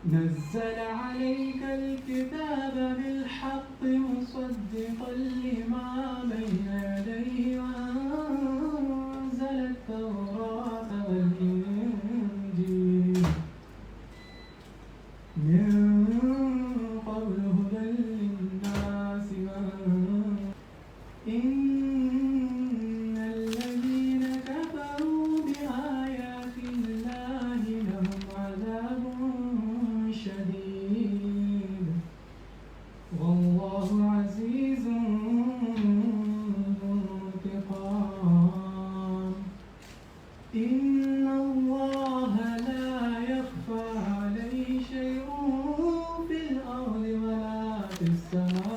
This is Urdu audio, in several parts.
نزل عليك الكتاب بالحق مصدقا لما بين يديه وأنزل التوراة والإنجيل من قبل هدى للناس إن الذين كفروا بآيات الله لهم عذاب شديد والله عزيز ذو انتقام إن الله لا يخفى عليه شيء في الأرض ولا في السماء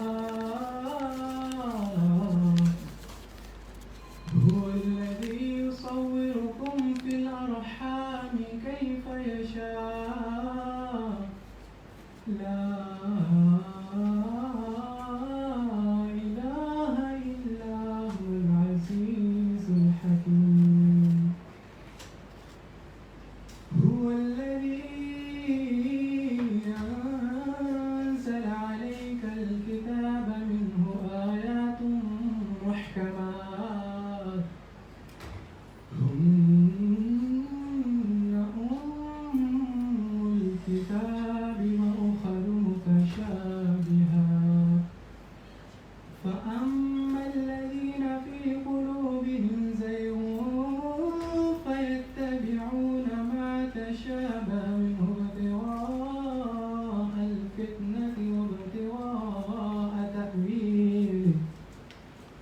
هو الذي يصوركم في الأرحام كيف يشاء لا إله إلا هو العزيز الحكيم هو الذي أنزل عليك الكتاب منه آيات محكمات هن أم الكتاب وأخر متشابهات فأما الذين في قلوبهم زيغ فيتبعون ما تشابه منه ابتغاء الفتنة وابتغاء تأويله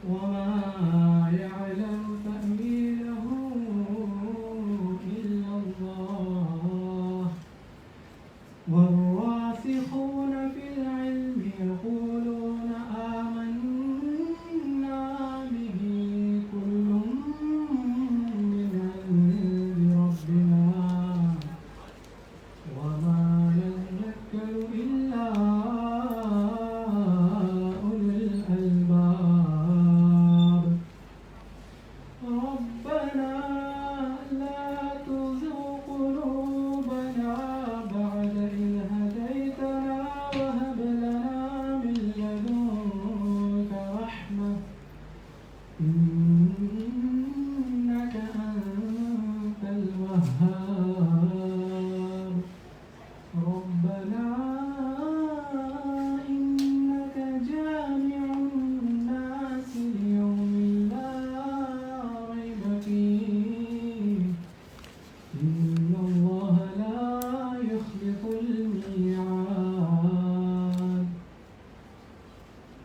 وما يعلم تأويله إلا الله والراسخون في العلم يقولون آمنا به كل من عند ربنا وما يذكر إلا أولو الألباب ربنا لا تزغ قلوبنا بعد إذ هديتنا وهب لنا من لدنك رحمة إنك أنت الوهاب ربنا إنك جامع الناس ليوم لا ريب فيه إن الله لا يخلف الميعاد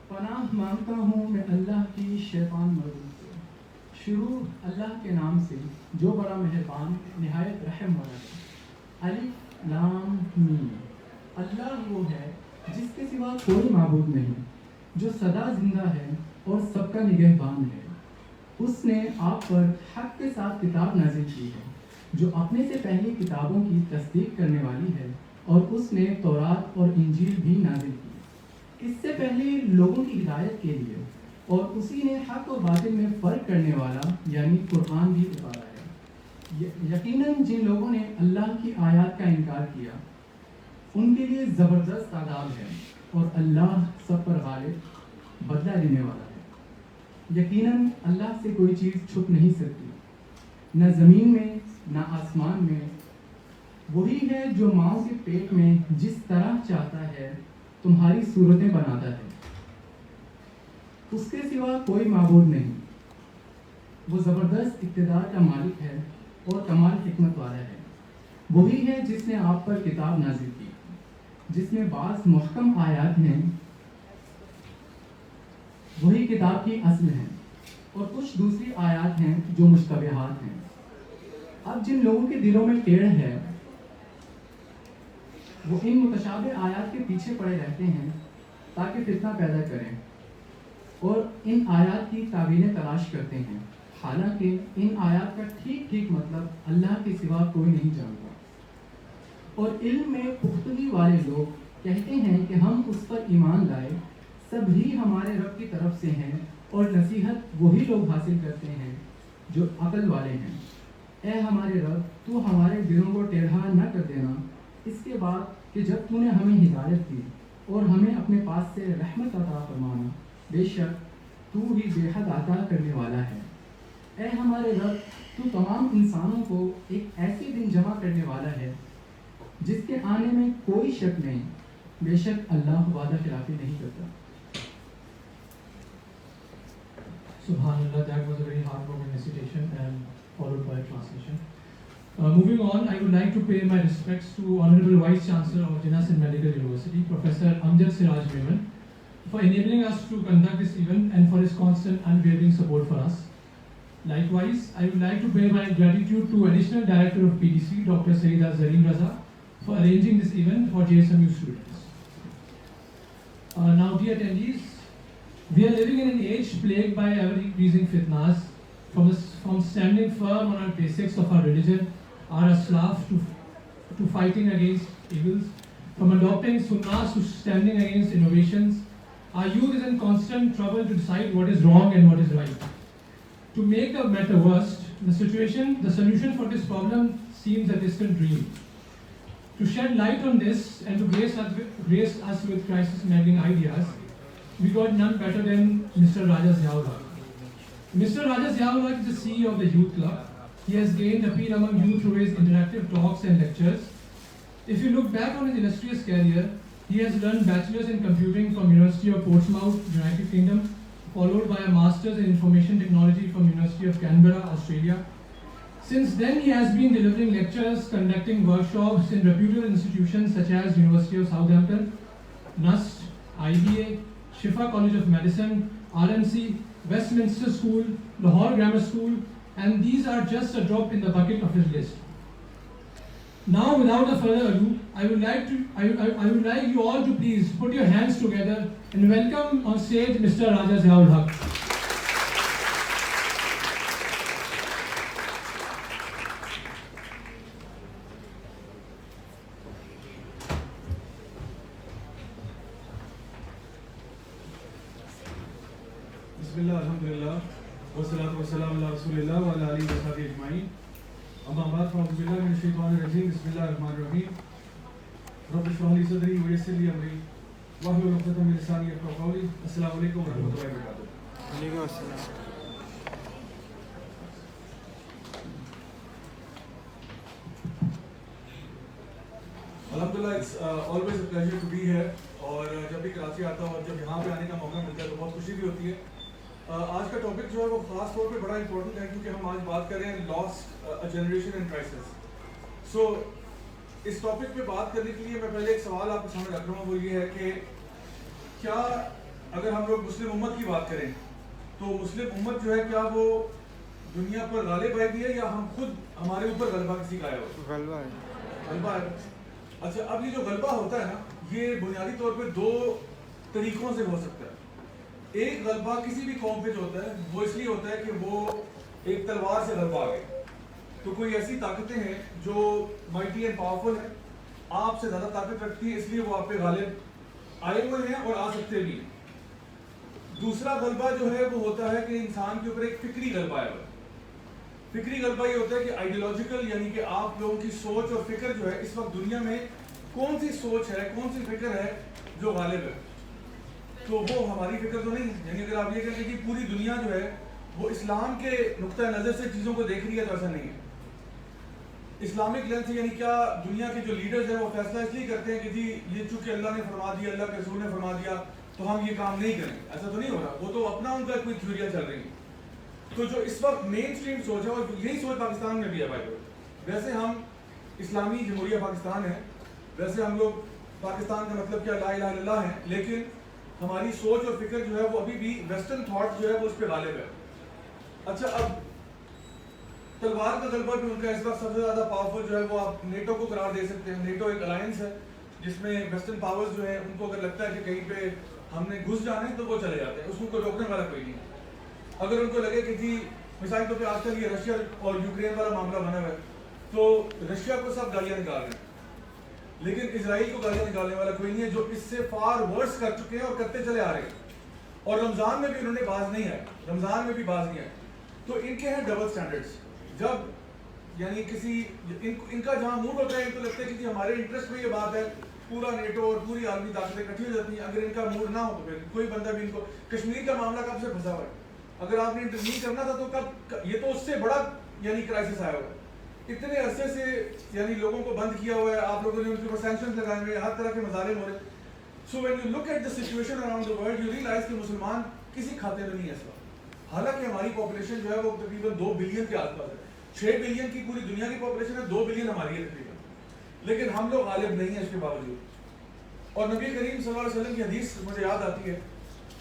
پناہ مانگتا ہوں میں اللہ کی شیطان مردود سے شروع اللہ کے نام سے جو بڑا مہربان نہایت رحم والا ہے الف لام میم اللہ وہ ہے جس کے سوا کوئی معبود نہیں جو سدا زندہ ہے اور سب کا نگہبان ہے اس نے آپ پر حق کے ساتھ کتاب نازل کی ہے جو اپنے سے پہلی کتابوں کی تصدیق کرنے والی ہے اور اس نے تورات اور انجیل بھی نازل کی اس سے پہلے لوگوں کی ہدایت کے لیے اور اسی نے حق و باطل میں فرق کرنے والا یعنی قرآن بھی اتارا ہے یقیناً جن لوگوں نے اللہ کی آیات کا انکار کیا ان کے لیے زبردست عذاب ہے اور اللہ سب پر غالب بدلہ دینے والا ہے یقیناً اللہ سے کوئی چیز چھپ نہیں سکتی نہ زمین میں نہ آسمان میں وہی ہے جو ماؤں کے پیٹ میں جس طرح چاہتا ہے تمہاری صورتیں بناتا ہے اس کے سوا کوئی معبود نہیں وہ زبردست اقتدار کا مالک ہے اور کمال حکمت والا ہے وہی ہے جس نے آپ پر کتاب نازل کی جس میں بعض محکم آیات ہیں وہی کتاب کی اصل ہیں اور کچھ دوسری آیات ہیں جو مشتبہات ہیں اب جن لوگوں کے دلوں میں ٹیڑھ ہے وہ ان متشابہ آیات کے پیچھے پڑے رہتے ہیں تاکہ فتنہ پیدا کریں اور ان آیات کی تعویلیں تلاش کرتے ہیں حالانکہ ان آیات کا ٹھیک ٹھیک مطلب اللہ کے سوا کوئی نہیں جانتا اور علم میں پختگی والے لوگ کہتے ہیں کہ ہم اس پر ایمان لائے سبھی ہمارے رب کی طرف سے ہیں اور نصیحت وہی لوگ حاصل کرتے ہیں جو عقل والے ہیں اے ہمارے رب تو ہمارے دلوں کو ٹیڑھا نہ کر دینا اس کے بعد کہ جب تو نے ہمیں ہدایت دی اور ہمیں اپنے پاس سے رحمت عطا فرمانا، بے شک تو ہی بے حد عطا کرنے والا ہے۔ اے ہمارے رب تو تمام انسانوں کو ایک ایسے دن جمع کرنے والا ہے جس کے آنے میں کوئی شک نہیں، بے شک اللہ وعدہ خلافی نہیں کرتا۔ Subhanallah, that was a very heartwarming recitation and followed by translation. Moving on, I would like to pay my respects to Honorable Vice Chancellor of Jinasin Medical University, Professor Amjad Siraj Memon, for enabling us to conduct this event and for his constant unwavering support for us. Likewise, I would like to pay my gratitude to Additional Director of PDC, Dr. Sayyida Zareen Raza, for arranging this event for JSMU students. Now, dear attendees, we are living in an age plagued by ever-increasing fitnas, from standing firm on our basics of our religion, our Islam, to fighting against evils, from adopting sunnahs to standing against innovations. Our youth is in constant trouble to decide what is wrong and what is right. To make the matter worse, the solution for this problem seems a distant dream. To shed light on this and to grace us with crisis-meddling ideas, we got none better than Mr. Raja Ziaul Haq. Mr. Raja Ziaul Haq is the CEO of the Youth Club. He has gained appeal among youth through his interactive talks and lectures. If you look back on his illustrious career, he has learned bachelor's in computing from University of Portsmouth, United Kingdom, followed by a master's in information technology from University of Canberra, Australia. Since then, he has been delivering lectures, conducting workshops in reputable institutions such as University of Southampton, NUST, IBA, Shifa College of Medicine, RMC, Westminster School, Lahore Grammar School, and these are just a drop in the bucket of his list. Now, without a further ado, I would like you all to please put your hands together and welcome on stage Mr. Raja Ziaul Haq. Bismillah, alhamdulillah, wassalatu wassalamu ala rasulillah wa ala alihi wa sahbihi ajma'in. Amma ba'd, fa'udhu billahi minash shaitanir rajim. Bismillahir rahmanir rahim. Rabbi shrah li sadri wa yassir li amri wahlul 'uqdatam min lisani yafqahu qawli. Assalamu alaikum wa rahmatullahi wa barakatuh. Alaikum assalam. Alhamdulillah, it's always a pleasure to be here. اور جب بھی کراچی آتا ہوں اور جب یہاں پہ آنے کا موقع ملتا ہے تو بہت خوشی بھی ہوتی ہے. آج کا ٹاپک جو ہے وہ خاص طور پہ بڑا امپورٹنٹ ہے کیونکہ ہم آج بات کر رہے ہیں لاسٹ جنریشن ان کرائسس. سو اس ٹاپک پہ بات کرنے کے لیے میں پہلے ایک سوال آپ کے سامنے رکھ رہا ہوں، وہ یہ ہے کہ کیا اگر ہم لوگ مسلم امت کی بات کریں تو مسلم امت جو ہے کیا وہ دنیا پر غالب آئے گی ہے یا ہم خود ہمارے اوپر غلبہ کسی کا آیا ہو؟ غلبہ ہے. اچھا، اب یہ جو غلبہ ہوتا ہے نا، یہ بنیادی طور پہ دو طریقوں سے ہو سکتا ہے. ایک غلبہ کسی بھی قوم پہ جو ہوتا ہے وہ اس لیے ہوتا ہے کہ وہ ایک تلوار سے غلبہ آ گئے. تو کوئی ایسی طاقتیں ہیں جو مائٹی اینڈ پاورفل ہیں، آپ سے زیادہ طاقت رکھتی ہیں، اس لیے وہ آپ پہ غالب آئے ہوئے ہیں اور آ سکتے بھی ہیں. دوسرا غلبہ جو ہے وہ ہوتا ہے کہ انسان کے اوپر ایک فکری غلبہ آیا ہوا ہے. فکری غلبہ یہ ہوتا ہے کہ آئیڈیولوجیکل، یعنی کہ آپ لوگوں کی سوچ اور فکر جو ہے اس وقت دنیا میں کون سی سوچ ہے، کون سی فکر ہے جو غالب ہے. تو وہ ہماری فکر تو نہیں ہے. یعنی اگر آپ یہ کہیں کہ پوری دنیا جو ہے وہ اسلام کے نقطۂ نظر سے چیزوں کو دیکھ رہی ہے تو ایسا نہیں ہے. اسلامک لینس، یعنی کیا دنیا کے جو لیڈرز ہیں وہ فیصلہ اس لیے کرتے ہیں کہ جی یہ چونکہ اللہ نے فرما دیا، اللہ کے رسول نے فرما دیا تو ہم یہ کام نہیں کریں گے، ایسا تو نہیں ہو رہا. وہ تو اپنا ان کا کوئی تھیوریاں چل رہی ہیں. تو جو اس وقت مین اسٹریم سوچ ہے اور یہی سوچ پاکستان میں بھی ہے. بھائی ویسے ہم اسلامی جمہوریہ پاکستان ہیں، ویسے ہم لوگ پاکستان کا مطلب کیا لا الہ الا اللہ ہے، لیکن ہماری سوچ اور فکر جو ہے وہ ابھی بھی ویسٹرن تھاٹ جو ہے وہ اس پہ غالب ہے. اچھا، اب تلوار کا غلبہ بھی ان کا اس وقت سب سے زیادہ پاورفل جو ہے وہ آپ نیٹو کو قرار دے سکتے ہیں. نیٹو ایک الائنس ہے جس میں ویسٹرن پاورز جو ہیں ان کو اگر لگتا ہے کہ کہیں پہ ہم نے گھس جانا ہے تو وہ چلے جاتے ہیں، اس کو روکنے والا کوئی نہیں. اگر ان کو لگے کہ جی مثال طور پہ آج کل یہ رشیا اور یوکرین والا معاملہ بنا ہوا ہے تو رشیا کو سب گالیاں نکال رہے ہیں، لیکن اسرائیل کو گالیاں نکالنے والا کوئی نہیں ہے، جو اس سے فار ورس کر چکے ہیں اور کرتے چلے آ رہے ہیں. اور رمضان میں بھی انہوں نے باز نہیں آئے، رمضان میں بھی باز نہیں آئے. تو ان کے ہیں ڈبل سٹینڈرڈز. جب یعنی کسی ان کا جہاں موڈ ہوتا ہے ان کو لگتا ہے کہ جی ہمارے انٹرسٹ میں یہ بات ہے, پورا نیٹو اور پوری عالمی طاقتیں اکٹھی ہو جاتی ہیں. اگر ان کا موڈ نہ ہو تو پھر کوئی بندہ بھی ان کو, کشمیر کا معاملہ کب سے پھنسا ہوا ہے, اگر آپ نے انٹروین کرنا تھا تو کب, یہ تو اس سے بڑا یعنی کرائسس آیا ہوا ہے. اتنے عرصے سے یعنی لوگوں کو بند کیا ہوا ہے, آپ لوگوں نے ان کے اوپر سینکشنز لگائے ہوئے ہیں, ہر طرح کے مظالم ہو رہے ہیں. So when you look at the situation around the world you realise کہ مسلمان کسی کھاتے میں نہیں ہے اس وقت. حالانکہ ہماری پاپولیشن جو ہے وہ تقریباً 2 بلین کے آس پاس ہے. 6 بلین کی پوری دنیا کی پاپولیشن ہے, 2 بلین ہماری ہے تقریباً, لیکن ہم لوگ غالب نہیں ہیں اس کے باوجود. اور نبی کریم صلی اللہ علیہ وسلم کی حدیث مجھے یاد آتی ہے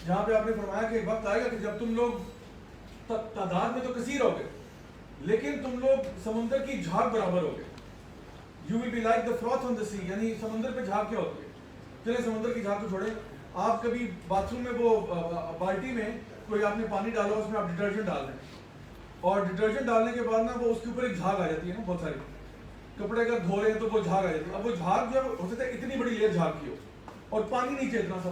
جہاں پہ آپ نے فرمایا کہ ایک وقت آئے گا کہ جب تم لوگ تعداد میں تو کثیر ہوگے لیکن تم لوگ سمندر کی جھاگ برابر ہوگے. You will be like the froth on the sea, یعنی سمندر پہ جھاگ کیا ہوتی ہے. چلے سمندر کی جھاگ کو چھوڑیں, آپ کبھی باتھ روم میں وہ بالٹی میں کوئی آپ نے پانی ڈالا, اس میں آپ ڈٹرجنٹ ڈال دیں, اور ڈٹرجنٹ ڈالنے کے بعد نا وہ اس کے اوپر ایک جھاگ آ جاتی ہے نا, بہت ساری کپڑے اگر دھو رہے ہیں تو وہ جھاگ آ جاتی ہے. اب وہ جھاگ جو ہو سکتا ہے اتنی بڑی لیئر جھاگ کی ہو اور پانی نیچے اتنا سا,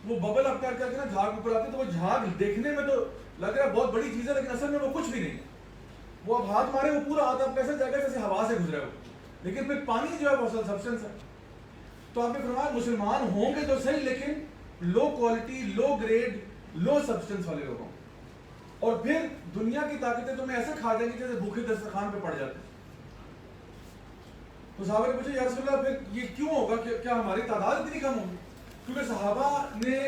وہ ببل اپ کر کے نا جھاگ اوپر آتی ہے, تو وہ جھاگ دیکھنے میں تو لگ رہا ہے بہت بڑی چیز ہے لیکن اصل میں وہ کچھ بھی نہیں. وہ اب ہاتھ مارے وہ پورا ہاتھ آپ کیسے جائے گا جیسے ہوا سے گزرا ہو, لیکن پھر پانی جو ہے وہ اصل سبسٹنس ہے. تو آپ نے فرمایا مسلمان ہوں گے تو صحیح لیکن لو کوالٹی, لو گریڈ, لو سبسٹنس والے لوگ ہوں, اور پھر دنیا کی طاقتیں تمہیں ایسے کھا دیں گی جیسے بھوکے دسترخوان پہ پڑ جاتے ہیں. تو صحابہ نے پوچھا یا رسول اللہ پھر یہ کیوں ہوگا, کیا ہماری تعداد اتنی کم ہوگی؟ کیونکہ صحابہ نے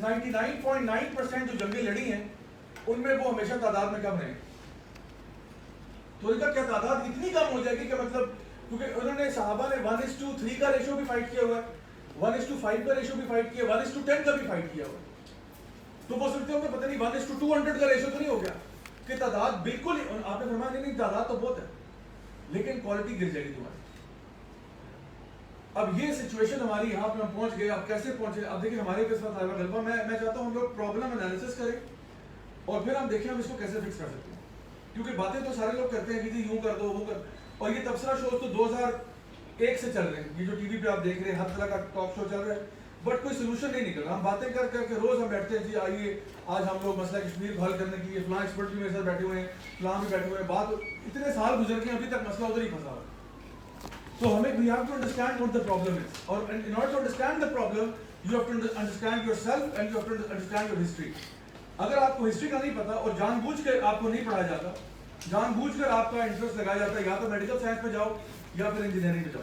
99.9% جو جنگیں لڑی ہیں ان میں وہ ہمیشہ تعداد میں کم رہے. تو ان کا کیا تعداد اتنی کم ہو جائے گی کہ مطلب, کیونکہ انہوں نے صحابہ نے 1:3 کا ریشو بھی فائٹ کیا ہوا ہے, 1:5 کا ریشو بھی فائٹ کیا, 1:10 کا بھی فائٹ کیا ہوا ہے. تو وہ سمجھتے ہوں کہ پتہ نہیں 1:200 کا ریشو تو نہیں ہو گیا کہ تعداد بالکل, آپ نے فرمایا نہیں تعداد تو بہت ہے لیکن کوالٹی گر جائے گی تمہاری. اب یہ سچویشن ہماری یہاں پہ ہم پہنچ گئے. اب کیسے پہنچے؟ اب دیکھیں ہمارے اس وقت طالبہ غلبہ, میں چاہتا ہوں ہم لوگ پرابلم انالیسس کریں اور پھر ہم دیکھیں ہم اس کو کیسے فکس کر سکتے ہیں. کیونکہ باتیں تو سارے لوگ کرتے ہیں کہ جی یوں کر دو وہ کر, اور یہ تبصرہ شوز تو 2001 سے چل رہے ہیں, یہ جو ٹی وی پہ آپ دیکھ رہے ہیں ہر طرح کا ٹاک شو چل رہا ہے, بٹ کوئی سولوشن نہیں نکل رہا. ہم باتیں کر کر کے روز ہم بیٹھتے ہیں جی آئیے آج ہم لوگ مسئلہ کشمیر کو حل کرنے کے لیے فلاں ایکسپرٹ بھی میرے ساتھ بیٹھے ہوئے ہیں, فلاں بھی بیٹھے ہوئے ہیں. بات اتنے سال گزر کے ابھی تک مسئلہ ادھر ہی پھنسا ہوا ہے. تو ہمیں we have to understand what the problem is, اور in order to understand the problem you have to understand yourself and you have to understand your history. اگر آپ کو ہسٹری کا نہیں پتا اور جان بوجھ کے آپ کو نہیں پڑھایا جاتا, جان بوجھ کر آپ کا انٹرسٹ لگایا جاتا ہے یا تو میڈیکل سائنس میں جاؤ یا پھر انجینئرنگ میں جاؤ.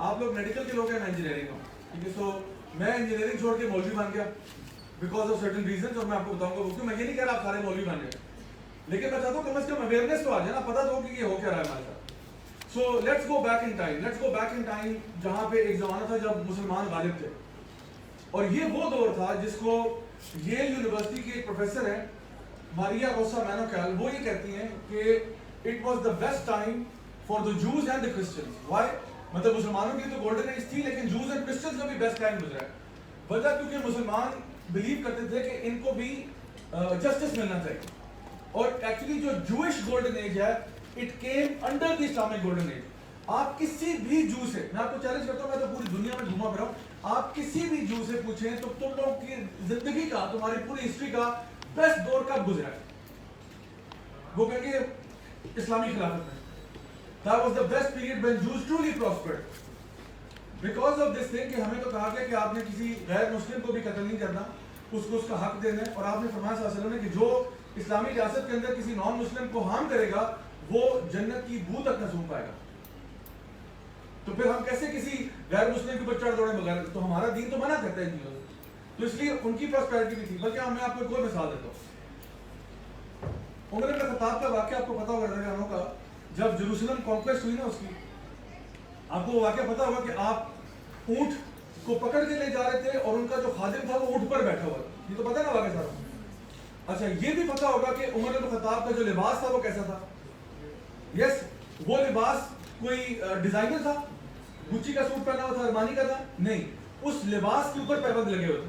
آپ لوگ میڈیکل کے لوگ ہیں, میں انجینئرنگ ہوں, ٹھیک ہے. سو میں انجینئرنگ چھوڑ کے مولوی بن گیا بیکاز آف سرٹن ریزنس, اور میں آپ کو بتاؤں گا وہ کیوں. میں یہ نہیں کہہ رہا آپ سارے مولوی بن گئے, لیکن میں چاہتا ہوں کم از کم اویئرنیس تو آ جائے نا, پتہ تو ہو کہ یہ ہو کیا رہا ہے ہمارے ساتھ. So let's go back in time, let's go back in time جہاں پہ ایک زمانہ تھا جب مسلمان غالب تھے, اور یہ وہ دور تھا جس کو ییل یونیورسٹی کے ایک پروفیسر ہیں ماریا روسا مینوکیل, وہ یہ کہتی ہیں کہ it was the best time for the Jews and the Christians. Why? مطلب مسلمانوں کی تو گولڈن ایج تھی لیکن جوز اینڈ کرسچنز کا بھی بیسٹ ٹائم گزرا ہے. وجہ کیونکہ مسلمان بلیو کرتے تھے کہ ان کو بھی جسٹس ملنا چاہیے, اور ایکچولی جو جوئش گولڈن ایج ہے it came under the Islamic golden age. آپ کسی بھی جو سے, میں آپ کو چیلنج کرتا ہوں, میں تو پوری دنیا میں گھوما پھرا ہوں, آپ کسی بھی جو سے پوچھیں تو تم لوگ کی زندگی کا, تمہاری پوری ہسٹری کا بیسٹ دور کب گزرا ہے, وہ کہیں گے اسلامی خلافت میں. That was the best period when Jews truly prospered. Because of this thing کہ ہمیں تو کہا گیا کہ آپ نے کسی غیر مسلم کو بھی قتل نہیں کرنا, اس کو اس کا حق دینا ہے, اور آپ نے فرمایا صلی اللہ علیہ وسلم نے کہ جو اسلامی ریاست کے اندر کسی نان مسلم کو ہارم کرے گا وہ جنت کی بو تک نہ سونگ پائے گا. تو پھر ہم کیسے کسی غیر مسلم کے اوپر چڑھ دوڑیں بغیر؟ تو ہمارا دین تو منع کرتا ہے ان چیزوں سے. تو اس لیے ان کی پراسپیرٹی بھی تھی. بلکہ میں آپ کو ایک اور مثال دیتا ہوں. عمر بن خطاب کا واقعہ آپ کو پتا ہوگا رضی کا, جب جیروسلم کانکویسٹ ہوئی نا اس کی, آپ کو وہ واقعہ پتا ہوگا کہ آپ اونٹ کو پکڑ کے لے جا رہے تھے اور ان کا جو خادم تھا وہ اونٹ پر بیٹھا ہوا تھا. یہ تو پتا نا واقعہ سارا. اچھا یہ بھی پتا ہوگا کہ عمر بن خطاب کا جو لباس تھا وہ کیسا تھا. یس, وہ لباس کوئی ڈیزائنر تھا, گچی کا سوٹ پہنا ہوا تھا, ارمانی کا تھا نہیں, اس لباس کے اوپر پیبند لگے ہوئے تھے.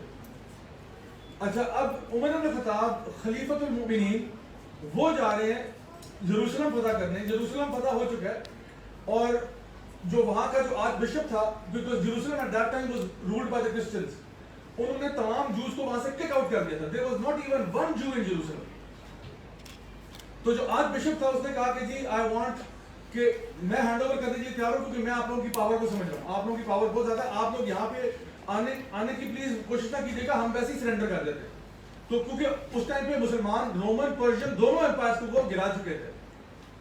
اچھا اب عمر بن خطاب خلیفۃ المؤمنین وہ جا رہے ہیں یروشلم فتح کرنے. یروشلم فتح ہو چکا ہے, اور جو وہاں کا جو آرچ بشپ تھا, because Jerusalem at that time was ruled by the Christians, انہوں نے تمام جوز کو وہاں سے کک آؤٹ کر دیا تھا. There was not even one جو ان یروشلم. تو جو آرچ بشپ تھا اس نے کہا کہ جی آئی وانٹ کہ میں ہینڈ اوور کرنے کے لیے تیار ہوں کیونکہ میں آپ لوگوں کی پاور کو سمجھ رہا ہوں. آپ لوگوں کی پاور بہت زیادہ ہے. آپ لوگ یہاں پہ آنے کی پلیز کوشش نہ کیجیے گا, ہم ویسے ہی سرنڈر کر دیتے. تو کیونکہ اس ٹائم پہ مسلمان رومن پرشین دونوں امپائرس کو وہ گرا چکے تھے.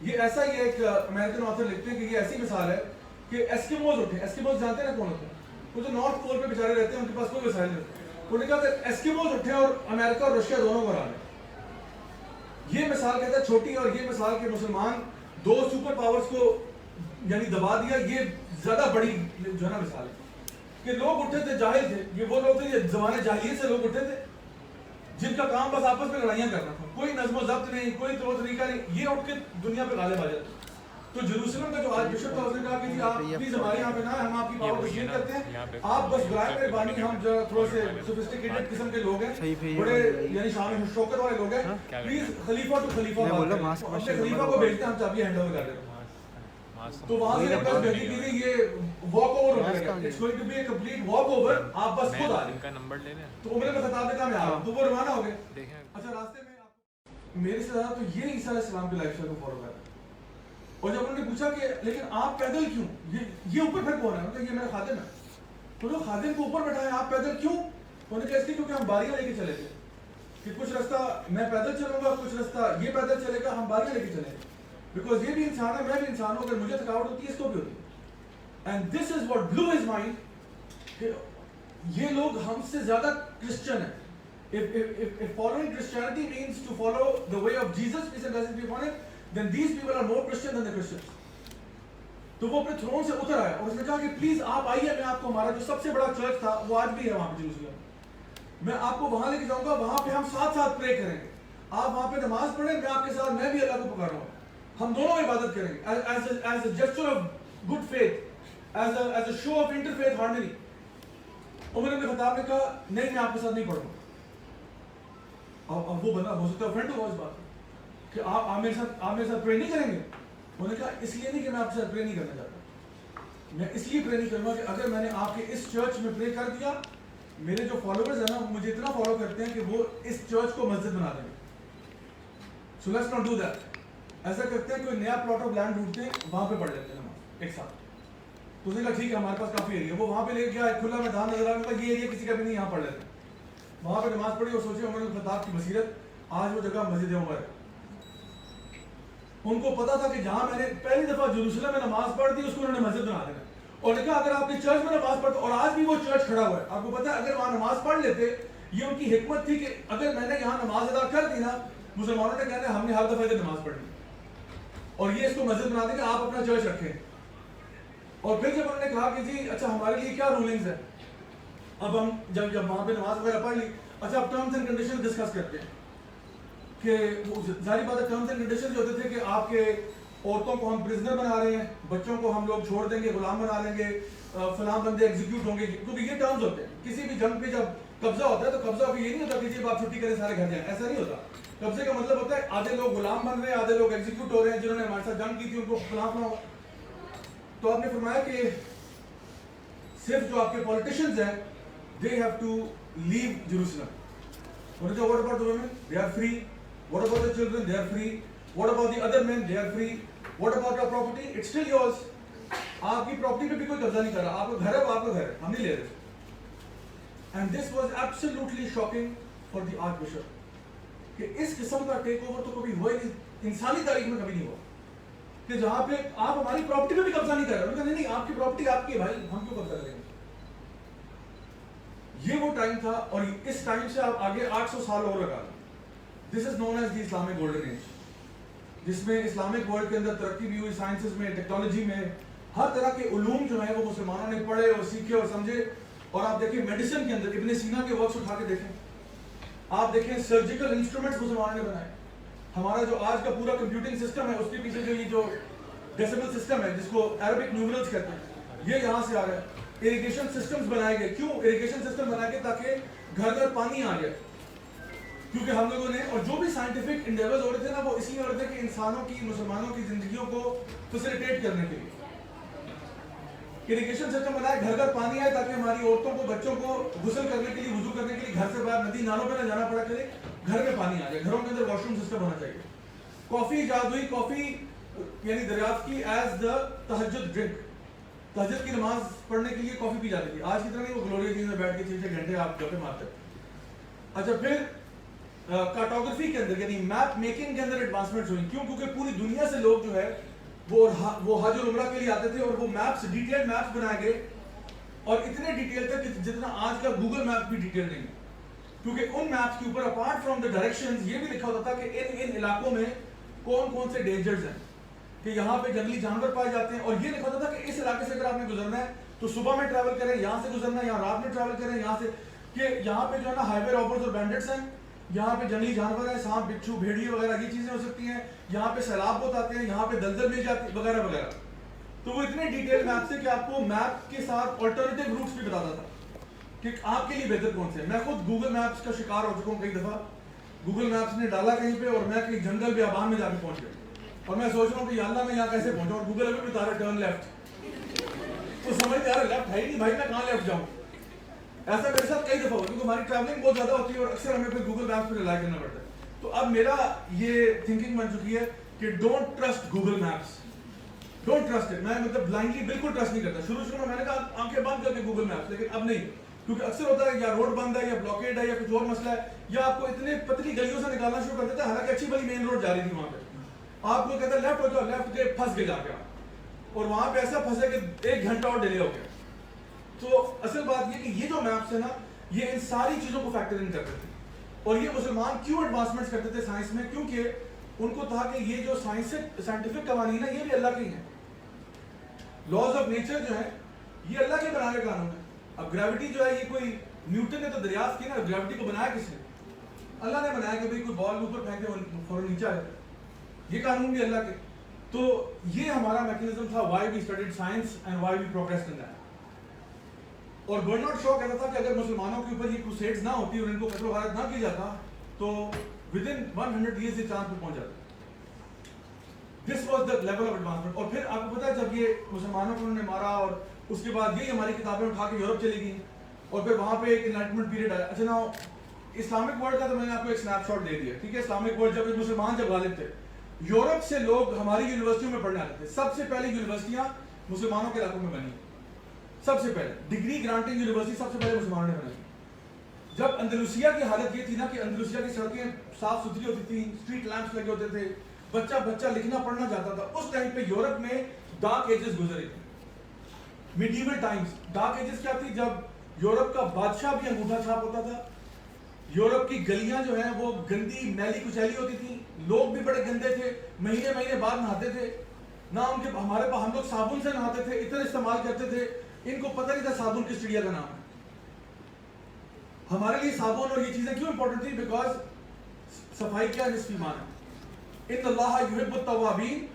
یہ ایسا ہی ایک امریکن آتھر لکھتے ہیں کہ یہ ایسی مثال ہے کہ ایسکیموز اٹھے. ایسکیموز جانتے ہیں نا کون ہوتے ہیں؟ وہ جو نارتھ پول پہ بیچارے رہتے ہیں, ان کے پاس کوئی وسائل نہیں ہوتے. انہوں نے کہا کہ ایسکیموز اٹھے اور امریکہ اور رشیا دونوں کو ہرا لیں. یہ مثال کہتا ہے چھوٹی, اور یہ مثال کہ مسلمان دو سپر پاورز کو یعنی دبا دیا, یہ زیادہ بڑی جو ہے نا مثال ہے. کہ لوگ اٹھے تھے, جاہل تھے, یہ وہ لوگ تھے یہ زمانے جاہلیت سے لوگ اٹھے تھے جن کا کام بس آپس میں لڑائیاں کرنا تھا, کوئی نظم و ضبط نہیں, کوئی طور طریقہ نہیں. یہ اٹھ کے دنیا پہ غالب آ جاتے. تو جیروسلم کا جو آج بشپ تھا اس نے کہا کہ جی آپ پلیز ہمارے یہاں پہ نہ ہے, ہم آپ کی پاور کو شیئر کرتے ہیں, آپ بس برائے مہربانی, ہم جو تھوڑے سے سوفسٹیکیٹڈ قسم کے لوگ ہیں, بڑے یعنی شان و شوکت والے لوگ ہیں, پلیز خلیفہ ٹو خلیفہ اپنے خلیفہ کو بھیجتے ہیں, ہم چابی ہینڈ اوور کر دیتے ہیں. تو وہاں سے بس بھیجی کی تھی, یہ واک اوور ہو گیا, it's going to be a complete walk over, آپ بس خود آ جائیں. تو عمر بن خطاب نے کہا میں آ رہا ہوں, تو وہ روانہ ہو گئے. اچھا راستے میں میرے سے زیادہ تو یہ عیسیٰ علیہ السلام کی لائف اسٹائل کو فالو کر رہا ہے. اور جب انہوں نے پوچھا کہ لیکن آپ پیدل کیوں, یہ اوپر پھر کون ہے, انہوں نے کہا یہ میرا خادم ہے. تو جو خادم کو اوپر بٹھائے, آپ پیدل کیوں؟ انہوں نے کہا اس لیے کیونکہ ہم باریاں لے کے چلے تھے, کہ کچھ رستہ میں پیدل چلوں گا, کچھ رستہ یہ پیدل چلے گا, ہم باریاں لے کے چلیں گے. بیکاز یہ بھی انسان ہے, میں بھی انسان ہوں, اگر مجھے تھکاوٹ ہوتی ہے اس کو بھی ہوتی ہے. And this is what blew his mind, کہ یہ لوگ ہم سے زیادہ کرسچن ہیں. If following Christianity means to follow the way of Jesus, peace and blessings be upon him, then these people are more Christian than the Christians. تو وہ اپنے تھرون سے اتر آیا اور اس نے کہا کہ پلیز آپ آئیے, میں آپ کو ہمارا جو سب سے بڑا چرچ تھا وہ آج بھی ہے وہاں پہ جیروسلم, میں آپ کو وہاں لے کے جاؤں گا, وہاں پہ ہم ساتھ ساتھ پرے کریں گے, آپ وہاں پہ نماز پڑھیں, میں آپ کے ساتھ, میں بھی اللہ کو پکاروں گا, ہم دونوں عبادت کریں گے as a gesture of good faith, as a show of interfaith harmony. عمر بن خطاب نے کہا نہیں, میں آپ کے ساتھ نہیں پڑھوں گا. اب وہ بندہ ہو سکتا ہے فرینڈ ہوا اس بات کہ آپ میرے ساتھ پرے نہیں کریں گے. انہوں نے کہا اس لیے نہیں کہ میں آپ کے ساتھ پرے نہیں کرنا چاہتا, میں اس لیے پرے نہیں کروں گا کہ اگر میں نے آپ کے اس چرچ میں پرے کر دیا, میرے جو فالوورز ہیں نا وہ مجھے اتنا فالو کرتے ہیں کہ وہ اس چرچ کو مسجد بنا دیں گے. So let's not do that. ایسا کرتے ہیں کوئی نیا پلاٹ آف لینڈ ڈھونڈتے ہیں, وہاں پہ پڑھ لیتے ہیں نماز ایک ساتھ. تو اس نے کہا ٹھیک ہے ہمارے پاس کافی ایریا, وہ وہاں پہ لے گیا, ایک کھلا میدان نظر آ گیا, یہ ایریا کسی کا بھی نہیں, یہاں پڑھ لیتے ہیں. وہاں پہ نماز پڑھی اور سوچے عمر بن خطاب کی بصیرت, آج وہ جگہ مسجد عمر ہے. ان کو پتا تھا کہ جہاں میں نے پہلی دفعہ جیروسلم میں نماز پڑھ دی, اس کو انہوں نے مسجد بنا دینا. اور نے کہا اگر آپ نے چرچ میں نماز پڑھ, اور آج بھی وہ چرچ کھڑا ہوا ہے, آپ کو پتا ہے اگر وہاں نماز پڑھ لیتے, یہ ان کی حکمت تھی کہ اگر میں نے یہاں نماز ادا کر دی نا, مسلمانوں نے کہنا ہم نے ہر دفعہ ادھر نماز پڑھی, اور یہ اس کو مسجد بنا دیں گے, آپ اپنا چرچ رکھیں. اور پھر جب انہوں نے کہا کہ جی اچھا ہمارے لیے کیا رولنگز ہیں, اب ہم جب وہاں پہ نماز وغیرہ پڑھ لی, اچھا اب ٹرمز اینڈ کنڈیشن ڈسکس کرتے ہیں. کہ ظاہری بات ہے ٹرمز اینڈ کنڈیشن جو ہوتے تھے کہ آپ کے عورتوں کو ہم پرزنر بنا رہے ہیں, بچوں کو ہم لوگ چھوڑ دیں گے, غلام بنا لیں گے, فلاں بندے ایگزیکیوٹ ہوں گے, کیونکہ یہ ٹرمز ہوتے ہیں. کسی بھی جنگ پہ جب قبضہ ہوتا ہے تو قبضہ یہ نہیں ہوتا کہ جب آپ چھٹی کریں سارے گھر جائیں, ایسا نہیں ہوتا. قبضے کا مطلب ہوتا ہے آدھے لوگ غلام بن رہے ہیں, آدھے لوگ ایگزیکیوٹ ہو رہے ہیں, جنہوں نے ہمارے ساتھ جنگ کی تھی ان کو فلاں فلاں. تو آپ نے فرمایا کہ صرف جو آپ کے پولیٹیشینز ہیں they have to leave Jerusalem. What about the women? They are free. What about the children? They are free. What about the other men? They are free. What about your property? It's still yours. آپ کی پراپرٹی پہ بھی کوئی قبضہ نہیں کر رہا, آپ کا گھر ہے وہ آپ کا گھر ہے, ہم نہیں لے رہے. And this was absolutely shocking for the Archbishop. کہ اس قسم کا ٹیک اوور تو کبھی ہوا ہی نہیں, انسانی تاریخ میں کبھی نہیں ہوا, کہ جہاں پہ آپ ہماری پراپرٹی پہ بھی قبضہ نہیں کر رہے. انہوں نے کہا نہیں آپ کی پراپرٹی آپ کی ہے بھائی, ہم کیوں قبضہ کریں گے. یہ وہ ٹائم تھا, اور اس ٹائم سے آپ آگے 800 سال اور لگا لیں. This is known as the Islamic golden age, جس میں اسلامک ورلڈ کے اندر ترقی بھی ہوئی, سائنسز میں, ٹیکنالوجی میں, ہر طرح کے علوم جو ہیں وہ مسلمانوں نے پڑھے اور سیکھے اور سمجھے. اور آپ دیکھیں میڈیسن کے اندر ابن سینا کے ورکس اٹھا کے دیکھیں, آپ دیکھیں سرجیکل انسٹرومنٹس مسلمانوں نے بنائے. ہمارا جو آج کا پورا کمپیوٹنگ سسٹم ہے اس کے پیچھے جو یہ جو ڈیسیمل سسٹم ہے جس کو عربک نیومرلز کہتے ہیں, یہ یہاں سے آ رہا ہے. اریگیشن سسٹمز بنائے گئے, کیوں اریگیشن سسٹم بنائے گئے تاکہ گھر گھر پانی آ جائے, کیونکہ ہم لوگوں نے, اور جو بھی سائنٹیفک انڈیورز ہو رہے تھے نا وہ اس لیے ہو رہے تھے کہ انسانوں کی, مسلمانوں کی زندگیوں کو فیسیلیٹیٹ کرنے کے لیے اریگیشن سسٹم بنایا, گھر گھر پانی آئے تاکہ ہماری عورتوں کو, بچوں کو غسل کرنے کے لیے, وضو کرنے کے لیے گھر سے باہر ندی نالوں پہ نہ جانا پڑا کرے, گھر میں پانی آ جائے, گھروں کے اندر واش روم سسٹم ہونا چاہیے. کافی ایجاد ہوئی, کافی یعنی دریافت کی ایز دا تہجد ڈرنک. تہجد کی نماز پڑھنے کے لیے کافی پی جاتی تھی. آج کی طرح نہیں وہ گلوریا چیز میں بیٹھ کے 6 گھنٹے آپ گپے مارتے. اچھا پھر کارٹوگرافی کے اندر یعنی میپ میکنگ کے اندر ایڈوانسمنٹس ہوئی. کیوں؟ کیونکہ پوری دنیا سے لوگ جو ہے وہ حج اور عمرہ کے لیے آتے تھے اور وہ میپس ڈیٹیل میپس بنائے گئے اور اتنے ڈیٹیل تھے کہ جتنا آج کا گوگل میپ بھی ڈیٹیل نہیں ہے. کیونکہ ان میپس کے اوپر اپارٹ فرام دا ڈائریکشنز یہ بھی لکھا ہوتا تھا کہ ان علاقوں میں کون کون سے ڈینجرز ہیں, کہ یہاں پہ جنگلی جانور پائے جاتے ہیں. اور یہ لکھا ہوتا تھا کہ اس علاقے سے اگر آپ نے گزرنا ہے تو صبح میں ٹریول کریں, یہاں سے گزرنا ہے, یہاں رات میں ٹریول کریں, یہاں سے, کہ یہاں پہ جو ہے نا ہائی وے رابرز اور بینڈٹس ہیں, یہاں پہ جنگلی جانور ہیں, سانپ بچھو بھیڑیے وغیرہ یہ چیزیں ہو سکتی ہیں, یہاں پہ سیلاب بہت آتے ہیں, یہاں پہ دلدل مل جاتی وغیرہ وغیرہ. تو وہ اتنے ڈیٹیل میپ سے کہ آپ کو میپ کے ساتھ آلٹرنیٹیو روٹس بھی بتاتا تھا کہ آپ کے لیے بہتر کون سے. میں خود گوگل میپس کا شکار ہو چکا ہوں کئی دفعہ. گوگل میپس نے ڈالا کہیں پہ اور میں کہیں جنگل بیابان میں جا کے پہنچ گیا اور میں سوچ رہا ہوں کہ یا اللہ میں یہاں کیسے پہنچا, اور گوگل ابھی بتا رہا ٹرن لیفٹ. تو سمجھ آ رہا لیفٹ ہے ہی نہیں بھائی, میں کہاں لیفٹ جاؤں. ایسا میرے ساتھ کئی دفعہ ہوا کیونکہ ہماری ٹریولنگ بہت زیادہ ہوتی ہے اور اکثر ہمیں پھر گوگل میپس پہ ریلائی کرنا پڑتا ہے. تو اب میرا یہ تھنکنگ بن چکی ہے کہ don't trust Google maps, don't trust it. میں مطلب بلائنڈلی بالکل ٹرسٹ نہیں کرتا. شروع میں نے کہا آنکھیں بند کر کے گوگل میپس, لیکن اب نہیں, کیونکہ اکثر ہوتا ہے یا روڈ بند ہے یا بلاکیڈ ہے یا کچھ اور مسئلہ ہے, یا آپ کو اتنے پتلی گلیوں سے نکالنا شروع کر دیتا ہے, حالانکہ اچھی بڑی مین روڈ جا رہی تھی وہاں پہ. آپ کو کہتا ہے لیفٹ ہو جاؤ, لیفٹ کے پھنس گئے جا کے آپ, اور وہاں پہ ایسا پھنسے کہ 1 گھنٹہ اور ڈیلے ہو گیا. تو اصل بات یہ کہ یہ جو میپس ہیں نا یہ ان ساری چیزوں کو فیکٹر ان کرتے تھے. اور یہ مسلمان کیوں ایڈوانسمنٹس کرتے تھے سائنس میں؟ کیونکہ ان کو تھا کہ یہ جو سائنٹیفک قوانین ہیں یہ بھی اللہ کے ہی ہیں. لاز آف نیچر جو ہے یہ اللہ کے بنائے قانون ہے. اب گریوٹی جو ہے یہ کوئی نیوٹن نے تو دریافت کی نا, گریوٹی کو بنایا کس نے؟ اللہ نے بنایا کہ بھئی کوئی بال اوپر پھینکے فوراً نیچے آ جاتا ہے. یہ قانون بھی اللہ کے. تو یہ ہمارا میکنزم تھا why we studied science and why we progressed in that. اور برنارڈ شاء کہتا تھا کہ اگر مسلمانوں کے اوپر یہ کروسیڈز نہ ہوتی اور ان کو قتل و غارت نہ کیا جاتا تو ود ان 100 ایئرز یہ چاند پہ پہنچ جاتا. This was the level of advancement. اور پھر آپ کو پتا ہے جب یہ مسلمانوں کو انہوں نے مارا اور اس کے بعد یہی ہماری کتابیں اٹھا کے یورپ چلی گئیں اور پھر وہاں پہ ایک انلائٹمنٹ پیریڈ آیا. اچھا نا اسلامک ورلڈ کا تو میں نے آپ کو ایک سنیپ شاٹ دے دیا, ٹھیک ہے. اسلامک ورلڈ جب مسلمان جب غالب تھے, یورپ سے لوگ ہماری یونیورسٹیوں میں پڑھنے آتے تھے. سب سے پہلے یونیورسٹیاں مسلمانوں کے علاقوں میں بنی, سب سے پہلے ڈگری گرانٹنگ یونیورسٹی سب سے پہلے مسلمانوں نے بنائی. جب اندلوسیہ کی حالت یہ تھی نا کہ اندلوسیہ کی سڑکیں صاف ستھری ہوتی تھیں, اسٹریٹ لیمپس لگے ہوتے تھے, بچہ لکھنا پڑھنا چاہتا تھا, اس ٹائم پہ یورپ میں ڈارک ایجز گزرے تھے. Medieval Times. ڈارک ایجز کیا تھی؟ جب یورپ کا بادشاہ بھی انگوٹھا چھاپ ہوتا تھا, یورپ کی گلیاں جو ہیں وہ گندی میلی کچیلی ہوتی تھیں, لوگ بھی بڑے گندے تھے, مہینے بعد نہاتے تھے نہ ان کے, ہمارے پاس ہم لوگ صابن سے نہاتے تھے, عطر استعمال کرتے تھے, ان کو پتہ نہیں تھا صابن کس چڑیا کا نام ہے. ہمارے لیے صابن اور یہ چیزیں کیوں امپورٹنٹ تھی؟ بیکاز صفائی کیا نصف ایمان ہے. ان اللہ یحب التوابین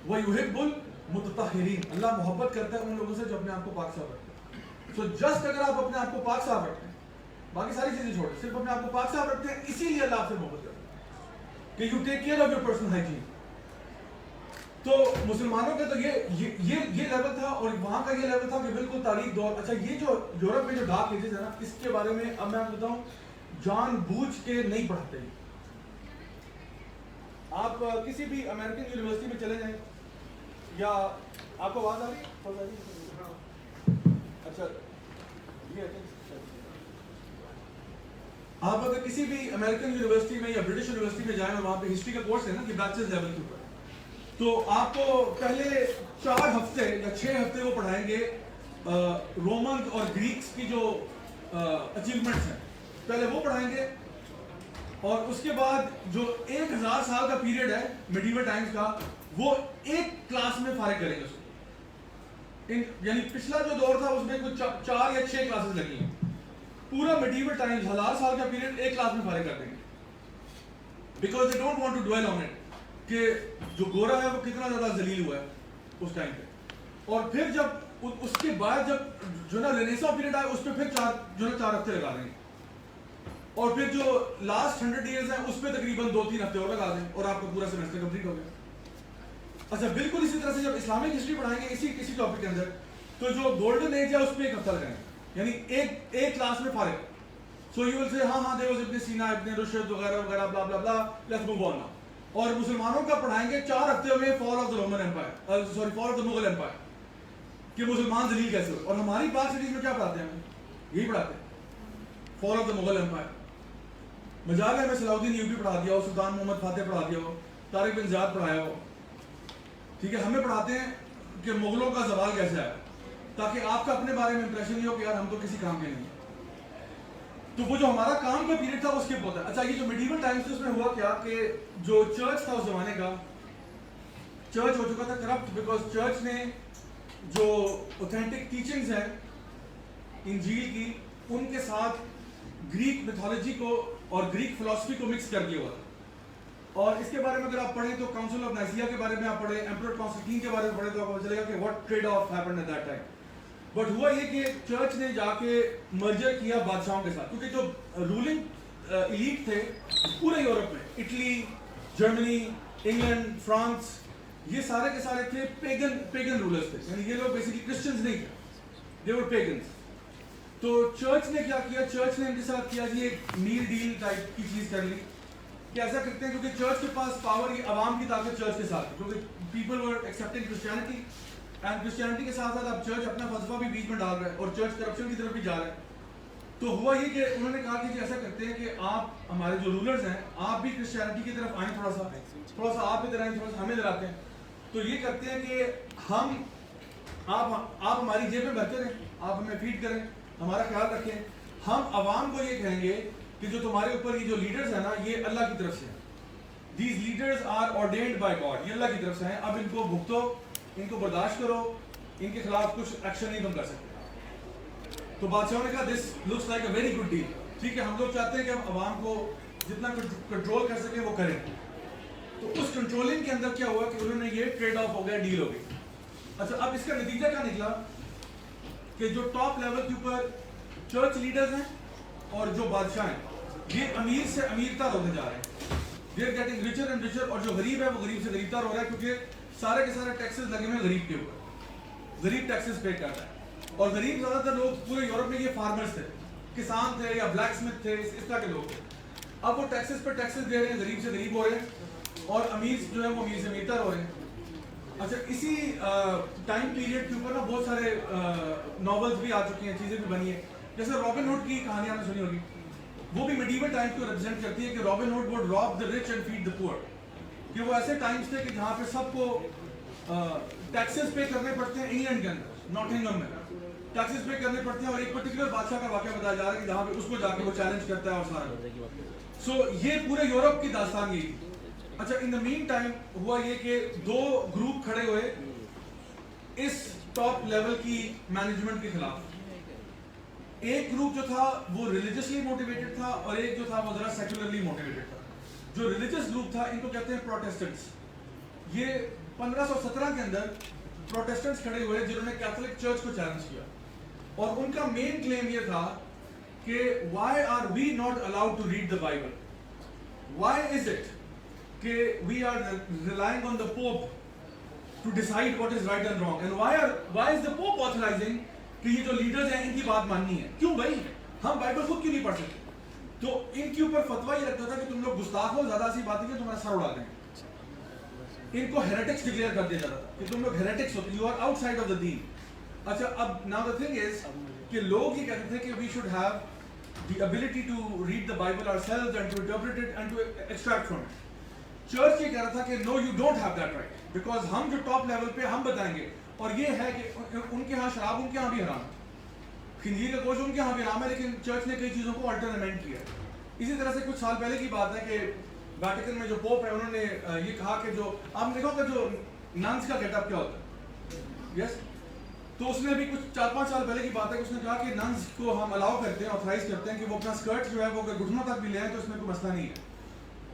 ویحب المتطہرین. اللہ محبت کرتا ہے ان لوگوں سے جو اپنے آپ کو پاک صاف رکھتے ہیں. سو جسٹ اگر آپ اپنے آپ کو پاک صاف رکھتے ہیں, باقی ساری چیزیں چھوڑیں, صرف اپنے آپ کو پاک صاف رکھتے ہیں, اسی لیے اللہ آپ سے محبت کرتا ہے کہ you take care of your personal hygiene. تو مسلمانوں کے تو یہ لیول تھا, اور وہاں کا یہ لیول تھا کہ بالکل تاریخ دور. اچھا یہ جو یورپ میں جو ڈارک ایجز ہے نا, اس کے بارے میں اب میں آپ کو بتاؤں, جان بوجھ کے نہیں پڑھاتے. آپ کسی بھی امریکن یونیورسٹی میں چلے جائیں, یا آپ کو آواز آ رہی ہے؟ اچھا آپ اگر کسی بھی امریکن یونیورسٹی میں یا برٹش یونیورسٹی میں جائیں اور وہاں پہ ہسٹری کا کورس ہے نا کہ بیچلرز لیول کے اوپر, تو آپ کو پہلے 4 ہفتے یا 6 ہفتے وہ پڑھائیں گے رومن اور گریکس کی جو اچیومنٹس ہیں, پہلے وہ پڑھائیں گے. اور اس کے بعد جو 1000 سال کا پیریڈ ہے میڈیول ٹائمز کا, وہ ایک کلاس میں فارغ کریں گے اس کو. یعنی پچھلا جو دور تھا اس میں کچھ 4 یا 6 کلاسز لگی ہیں. پورا میڈیول ٹائمز 1000 سال کا پیریڈ ایک کلاس میں فارغ کر دیں گے, because they don't want to dwell on it کہ جو گورا ہے وہ کتنا زیادہ ذلیل ہوا ہے اس ٹائم پہ. اور پھر جب اس کے بعد جب جو نا رینیسا پیریڈ آئے, اس پہ پھر 4 ہفتے لگا دیں گے. اور پھر جو لاسٹ 100 ایئرز ہیں اس پہ تقریباً 2-3 ہفتے اور لگا دیں, اور آپ کا پورا سیمسٹر کمپلیٹ ہو گیا. اچھا بالکل اسی طرح سے جب اسلامک ہسٹری پڑھائیں گے کسی ٹاپک کے اندر, تو جو گولڈن ایج ہے اس پہ 1 ہفتہ لگائیں گے, یعنی ایک کلاس میں فارغ. سو یو ول سے ہاں دیر واز ابن سینا, ابن رشد وغیرہ وغیرہ بلا بلا بلا, لیٹس موو آن ناؤ. اور مسلمانوں کا پڑھائیں گے 4 ہفتے میں fall of the Roman empire, sorry fall of the Mughal empire, کہ مسلمان ذلیل کیسے ہوئے. اور ہماری پاک سٹیز میں کیا پڑھاتے ہیں؟ ہم یہی پڑھاتے ہیں، فال آف دا مغل ایمپائر. مجال ہے میں صلاح الدین ایوبی پڑھا دیا ہو، سلطان محمد فاتح پڑھا دیا ہو، طارق بن زیاد پڑھایا ہو. ٹھیک ہے، ہمیں پڑھاتے ہیں کہ مغلوں کا زوال کیسے آیا، تاکہ آپ کا اپنے بارے میں امپریشن نہیں ہو کہ یار ہم تو کسی کام کے نہیں. تو وہ جو ہمارا کام کا پیریڈ تھا وہ اسکپ ہوتا ہے. اچھا یہ جو میڈیول ٹائمز تھے اس میں ہوا کیا کہ جو چرچ تھا اس زمانے کا، چرچ ہو چکا تھا کرپٹ، بیکاز چرچ نے جو اوتھینٹک ٹیچنگز ہیں انجیل کی ان کے ساتھ گریک میتھولوجی کو اور گریک فلسفی کو مکس کر دیا ہوا تھا. اور اس کے بارے میں اگر آپ پڑھیں تو کاؤنسل آف نائسیا کے بارے میں آپ پڑھیں، ایمپرر کانسٹنٹین کے بارے میں پڑھیں تو آپ کو چلے گا کہ what trade off happened at that time. But ہوا یہ کہ چرچ نے جا کے مرجر کیا بادشاہوں کے ساتھ، کیونکہ جو رولنگ ایلیٹ تھے پورے یورپ میں، اٹلی، جرمنی، انگلینڈ، فرانس، یہ سارے کے سارے تھے پیگن رولرز تھے. یعنی یہ لوگ بیسیکلی کرسچنز نہیں تھے، دے ور پیگنز. تو چرچ نے کیا کیا، چرچ نے ان کے ساتھ کیا جی ایک میل ڈیل ٹائپ کی چیز کر لی کہ ایسا کرتے ہیں، کیونکہ چرچ کے پاس پاور، یہ عوام کی طاقت چرچ کے ساتھ، کیونکہ people were accepting Christianity, and Christianity کے ساتھ ساتھ اب چرچ اپنا فلسفہ بھی بیچ میں ڈال رہا ہے اور چرچ کرپشن کی طرف بھی جا رہا ہے. تو ہوا یہ کہ انہوں نے کہا کہ جی ایسا کرتے ہیں کہ آپ ہمارے جو رولرز ہیں آپ بھی کرسچینٹی کی طرف آئیں، تھوڑا سا آپ ادھر آئیں، تھوڑا سا ہمیں ادھر آتے ہیں. تو یہ کرتے ہیں کہ ہم آپ ہماری جیب میں بہتر ہیں، آپ ہمیں فیڈ کریں، ہمارا خیال رکھیں. ہم عوام کو یہ کہیں گے کہ جو تمہارے اوپر یہ جو لیڈرز ہیں نا یہ اللہ کی طرف سے ہیں، these leaders are ordained by God, یہ اللہ کی طرف سے ہیں، اب ان کو بھگتو، ان کو برداشت کرو، ان کے خلاف کچھ ایکشن نہیں تم کر سکتے. تو بادشاہوں نے کہا this looks like a very good deal. ٹھیک ہے، ہم لوگ چاہتے ہیں کہ ہم عوام کو جتنا کنٹرول کر سکیں وہ کریں. تو اس کنٹرولنگ کے اندر کیا ہوا کہ انہوں نے یہ ٹریڈ آف ہو گیا، ڈیل ہو گئی. اچھا اب اس کا نتیجہ کیا نکلا کہ جو ٹاپ لیول کے اوپر چرچ لیڈرز ہیں اور جو بادشاہ ہیں یہ امیر سے امیر تر ہوتے جا رہے ہیں، they are getting richer and richer. اور جو غریب ہے وہ غریب سے غریب تر ہو رہا ہے، کیونکہ سارے کے سارے ٹیکسز لگے ہوئے ہیں غریب کے اوپر، غریب ٹیکسز پے کرتا ہے. اور غریب زیادہ تر لوگ پورے یورپ میں یہ فارمرز تھے، کسان تھے یا بلیک سمتھ تھے، اس طرح کے لوگ تھے. اب وہ ٹیکسز پر ٹیکسز دے رہے ہیں، غریب سے غریب ہو رہے ہیں اور امیر جو ہے وہ امیر سے امیر تر ہو رہے ہیں. اچھا اسی ٹائم پیریڈ کے اوپر نا بہت سارے ناولز بھی آ چکی ہیں، چیزیں بھی بنی ہیں. جیسے رابن ہوڈ کی کہانی آپ نے سنی ہوگی، وہ بھی میڈیول ٹائمز کو ریپرزینٹ کرتی ہے کہ Robin Hood would rob the rich and feed the poor. کہ وہ ایسے ٹائمز تھے کہ جہاں پہ سب کو ٹیکسز پے کرنے پڑتے ہیں. انگلینڈ کے اندر ناٹنگھم میں ٹیکسز پے کرنے پڑتے ہیں، اور ایک پرٹیکولر بادشاہ کا واقعہ بتایا جا رہا ہے کہ جہاں پہ اس کو جا کے وہ چیلنج کرتا ہے اور سارا. سو یہ پورے یورپ کی داستان یہی تھی. اچھا ان دا مین ٹائم ہوا یہ کہ 2 گروپ کھڑے ہوئے اس ٹاپ لیول کی مینجمنٹ کے خلاف. ایک گروپ جو تھا وہ ریلیجسلی موٹیویٹڈ تھا اور ایک جو تھا وہ ذرا سیکولرلی موٹیویٹڈ تھا. جو ریلیجس گروپ تھا ان کو کہتے ہیں پروٹیسٹنٹس. یہ 1517 کے اندر پروٹیسٹنٹس کھڑے ہوئے جنہوں نے کیتھولک چرچ کو چیلنج کیا، اور ان کا مین کلیم یہ تھا کہ why are we not allowed to read the Bible? Why is it کہ we are relying on the Pope to decide what is right and wrong, and why is the Pope authorizing کہ یہ جو لیڈرز ہیں ان کی بات ماننی ہے؟ کیوں بھائی ہم بائبل خود کیوں نہیں پڑھ سکتے؟ تو ان کے اوپر فتویٰ یہ رکھتا تھا کہ تم لوگ گستاخ ہو، زیادہ سی بات ہے کہ تمہارا سر اڑا دیں. ان کو ہیریٹکس ڈکلیئر کر دیا جاتا تھا کہ تم لوگ ہیریٹکس ہوتے، you are outside of the دین. اچھا اب ناؤ دا تھنگ از کہ لوگ یہ کہتے تھے کہ we should have the ability to read the Bible ourselves and to interpret it and to extract from it. Church یہ کہہ رہا تھا کہ no you don't have that right, because ہم جو ٹاپ لیول پہ ہم بتائیں گے. اور یہ ہے کہ ان کے ہاں شراب ان کے ہاں بھی حرام ہے، خنزیر کا گوشت ان کے ہاں بھی حرام ہے، لیکن چرچ نے کئی چیزوں کو الٹرنیمنٹ کیا. اسی طرح سے کچھ سال پہلے کی بات ہے کہ ویٹیکن میں جو پوپ ہے انہوں نے یہ کہا کہ جو آپ نے دیکھا کہ جو ننس کا گیٹ اپ کیا ہوتا ہے، یس، تو اس نے بھی کچھ 4-5 سال پہلے کی بات ہے کہ اس نے کہا کہ ننس کو ہم الاؤ کرتے ہیں، آتھرائز کرتے ہیں کہ وہ اپنا اسکرٹ جو ہے وہ اگر گھٹنوں تک بھی لے آئیں تو اس میں کوئی مسئلہ نہیں ہے.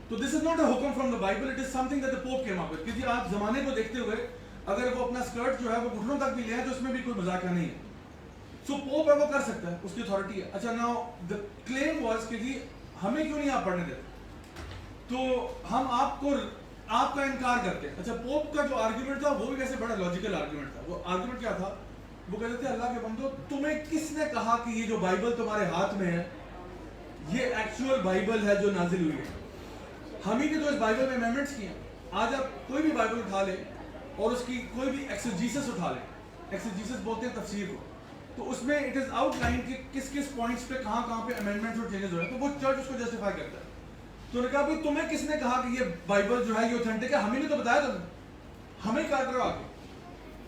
تو دس از ناٹ اے حکم from the Bible, it is something that the Pope came up with. کیونکہ آپ زمانے کو دیکھتے ہوئے اگر وہ اپنا اسکرٹ جو ہے وہ گھٹنوں تک بھی لے آئیں تو اس میں بھی کوئی مذاکرہ نہیں ہے. سو پوپ ہے وہ کر سکتا ہے، اس کی اتھارٹی ہے. اچھا ناؤ دا کلیم واز کہ جی ہمیں کیوں نہیں آپ پڑھنے دیتے، تو ہم آپ کا انکار کرتے ہیں. اچھا پوپ کا جو آرگیومنٹ تھا وہ بھی ویسے بڑا لاجیکل آرگیومنٹ تھا. وہ آرگیومنٹ کیا تھا؟ وہ کہتے تھے اللہ کے بندو تمہیں کس نے کہا کہ یہ جو بائبل تمہارے ہاتھ میں ہے یہ ایکچوئل بائبل ہے جو نازل ہوئی ہے؟ ہم ہی نے تو اس بائبل میں امینڈمنٹس کی ہیں. آج آپ کوئی بھی بائبل اٹھا لیں اور اس کی کوئی بھی ایکسیجیسس اٹھا لیں, ایکسیجیسس بولتے ہیں تفسیر کو, تو اس میں اٹ از آؤٹ لائن کہ کس کس پوائنٹس پہ کہاں پہ امینڈمنٹس اور چینجز ہو رہے ہیں, تو وہ چرچ اس کو جسٹیفائی کرتا ہے. تو نے کہا بھائی تمہیں کس نے کہا کہ یہ بائبل جو ہے یہ اوتھینٹک ہے, ہمیں نے تو بتایا تھا, ہمیں کہا کرو آگے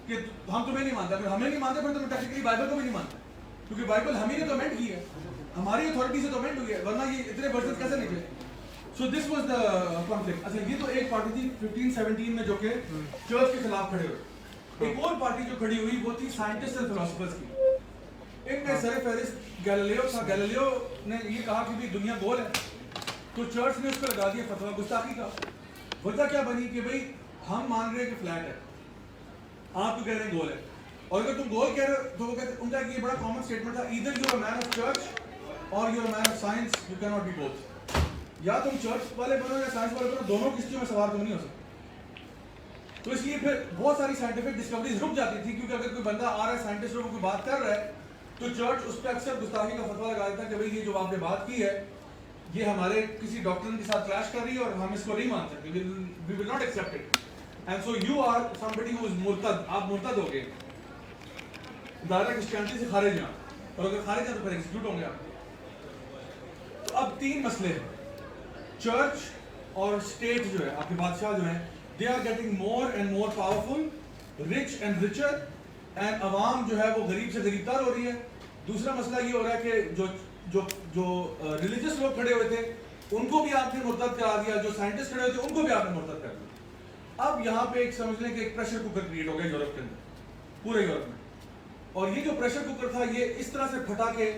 کہ ہم تمہیں نہیں مانتے, پھر ہمیں نہیں مانتے پھر تم ٹیکنیکلی بائبل کو بھی نہیں مانتے, کیونکہ بائبل ہمیں نے تو امینڈ کی ہے, ہماری اتھارٹی سے تو امینڈ ہوئی ہے, ورنہ یہ اتنے ورژن کیسے نکلے. سو دس واز دا کانفلکٹ. اچھا یہ تو ایک پارٹی تھی 1517 میں جو کہ چرچ کے خلاف کھڑے ہوئے. ایک اور پارٹی جو کھڑی ہوئی وہ تھی سائنٹسٹ اینڈ فلاسفرز کی. ان میں سر فہرست گیلیلیو تھا. گیلیلیو نے یہ کہا کہ دنیا گول ہے, تو چرچ نے اس پہ لگا دیا فتویٰ گستاخی کا. وجہ کیا بنی کہ بھائی ہم مان رہے ہیں کہ فلیٹ ہے, آپ تو کہہ رہے ہیں گول ہے, اور اگر تم گول کہہ رہے ہو تو وہ کہتے ہیں, ان کا یہ بڑا کامن اسٹیٹمنٹ تھا, either you are man of church اور you are man of science, you can not be both. یا تم چرچ والے بنو یا سائنس والے بنو, دونوں کشتیوں میں سوار تم نہیں ہو سکتے. تو اس لیے پھر بہت ساری سائنٹیفک ڈسکوریز رک جاتی تھی, کیونکہ اگر کوئی بندہ آ رہا ہے سائنٹسٹ اور کوئی بات کر رہا ہے تو چرچ اس پہ اکثر گستاخی کا فتویٰ لگا دیتا کہ بھائی یہ جو آپ نے بات کی ہے یہ ہمارے کسی ڈاکٹر کے ساتھ کلیش کر رہی ہے اور ہم اس کو نہیں مان سکتے, we will not accept it. And so you are somebody who is مرتد, آپ مرتد ہو گئے, دائرہ کرسچینٹی سے خارج ہیں, اور اگر خارج ہیں تو پھر ایکسیکیوٹ ہوں گے آپ. تو اب تین مسئلے ہیں, چرچ اور اسٹیٹ جو ہے, آپ کے بادشاہ جو ہیں, they are getting more and more powerful, rich and richer, and عوام جو ہے وہ غریب سے غریب تر ہو رہی ہے. دوسرا مسئلہ یہ ہو رہا ہے کہ جو ریلیجس لوگ کھڑے ہوئے تھے ان کو بھی آپ نے مرتد کرا دیا, جو سائنٹسٹ کھڑے ہوئے تھے ان کو بھی آپ نے مرتد کر دیا. اب یہاں پہ ایک سمجھ لیں کہ ایک پریشر کوکر کریٹ ہو گیا یورپ کے اندر, پورے یورپ میں, اور یہ جو پریشر کوکر تھا یہ اس طرح سے پھٹا کے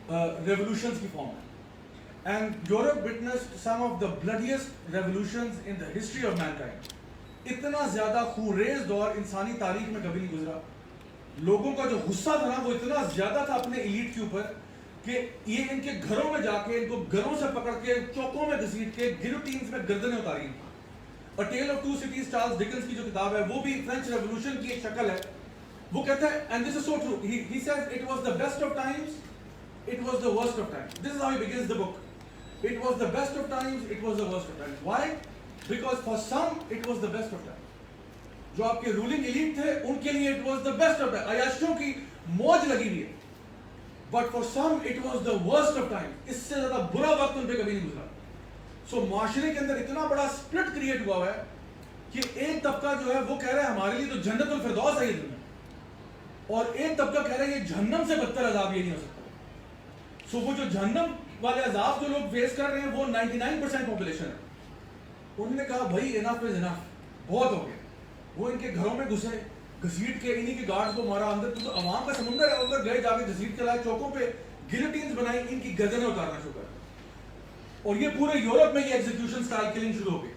ریولوشنز کی فارم ہے. And Europe witnessed some of the bloodiest revolutions in the history of mankind. اتنا زیادہ خونریز دور انسانی تاریخ میں کبھی نہیں گزرا. لوگوں کا جو غصہ تھا نا وہ اتنا زیادہ تھا اپنے ایلیٹ کے اوپر کہ یہ ان کے گھروں میں جا کے ان کو گھروں سے پکڑ کے چوکوں میں گھسیٹ کے گلوٹینز میں گردنیں اتاری. A Tale of Two Cities, Charles Dickens کی جو کتاب ہے وہ بھی فرینچ ریولوشن کی ایک شکل ہے. وہ کہتا ہے, and this is so true, he says it was the best of times, it was the worst of times. This is how he begins the book. It was the best of times, it was the worst of times. Why? Because for some it was the best of times. جو آپ کے رولنگ ایلیٹ تھے ان کے لیے it was the best of times, عیاشیوں کی موج لگی ہوئی ہے. But for some it was the worst of times. اس سے زیادہ برا وقت ان پہ کبھی نہیں گزرا. سو معاشرے کے اندر اتنا بڑا سپلٹ کریٹ ہوا ہے کہ ایک طبقہ جو ہے وہ کہہ رہا ہے ہمارے لیے تو جنت الفردوس ہے یہ دنیا, اور ایک طبقہ کہہ رہا ہے یہ جہنم سے بدتر عذاب یہ نہیں ہو سکتا. سو وہ جو جہنم والے عذاب جو لوگ فیس کر رہے ہیں وہ 99% پاپولیشن ہے. انہوں نے کہا بھائی انف از انف, بہت ہو گیا. وہ ان کے گھروں میں گھسے, گھسیٹ کے انہی کے گارڈز کو مارا, اندر تو عوام کا سمندر ہے, اندر گئے جا کے گھسیٹ چلائے, چوکوں پہ گلوٹینز بنائی, ان کی گردنیں اتارنا شروع کر. اور یہ پورے یورپ میں یہ ایگزیکیوشن سٹائل کلنگ شروع ہو گئی.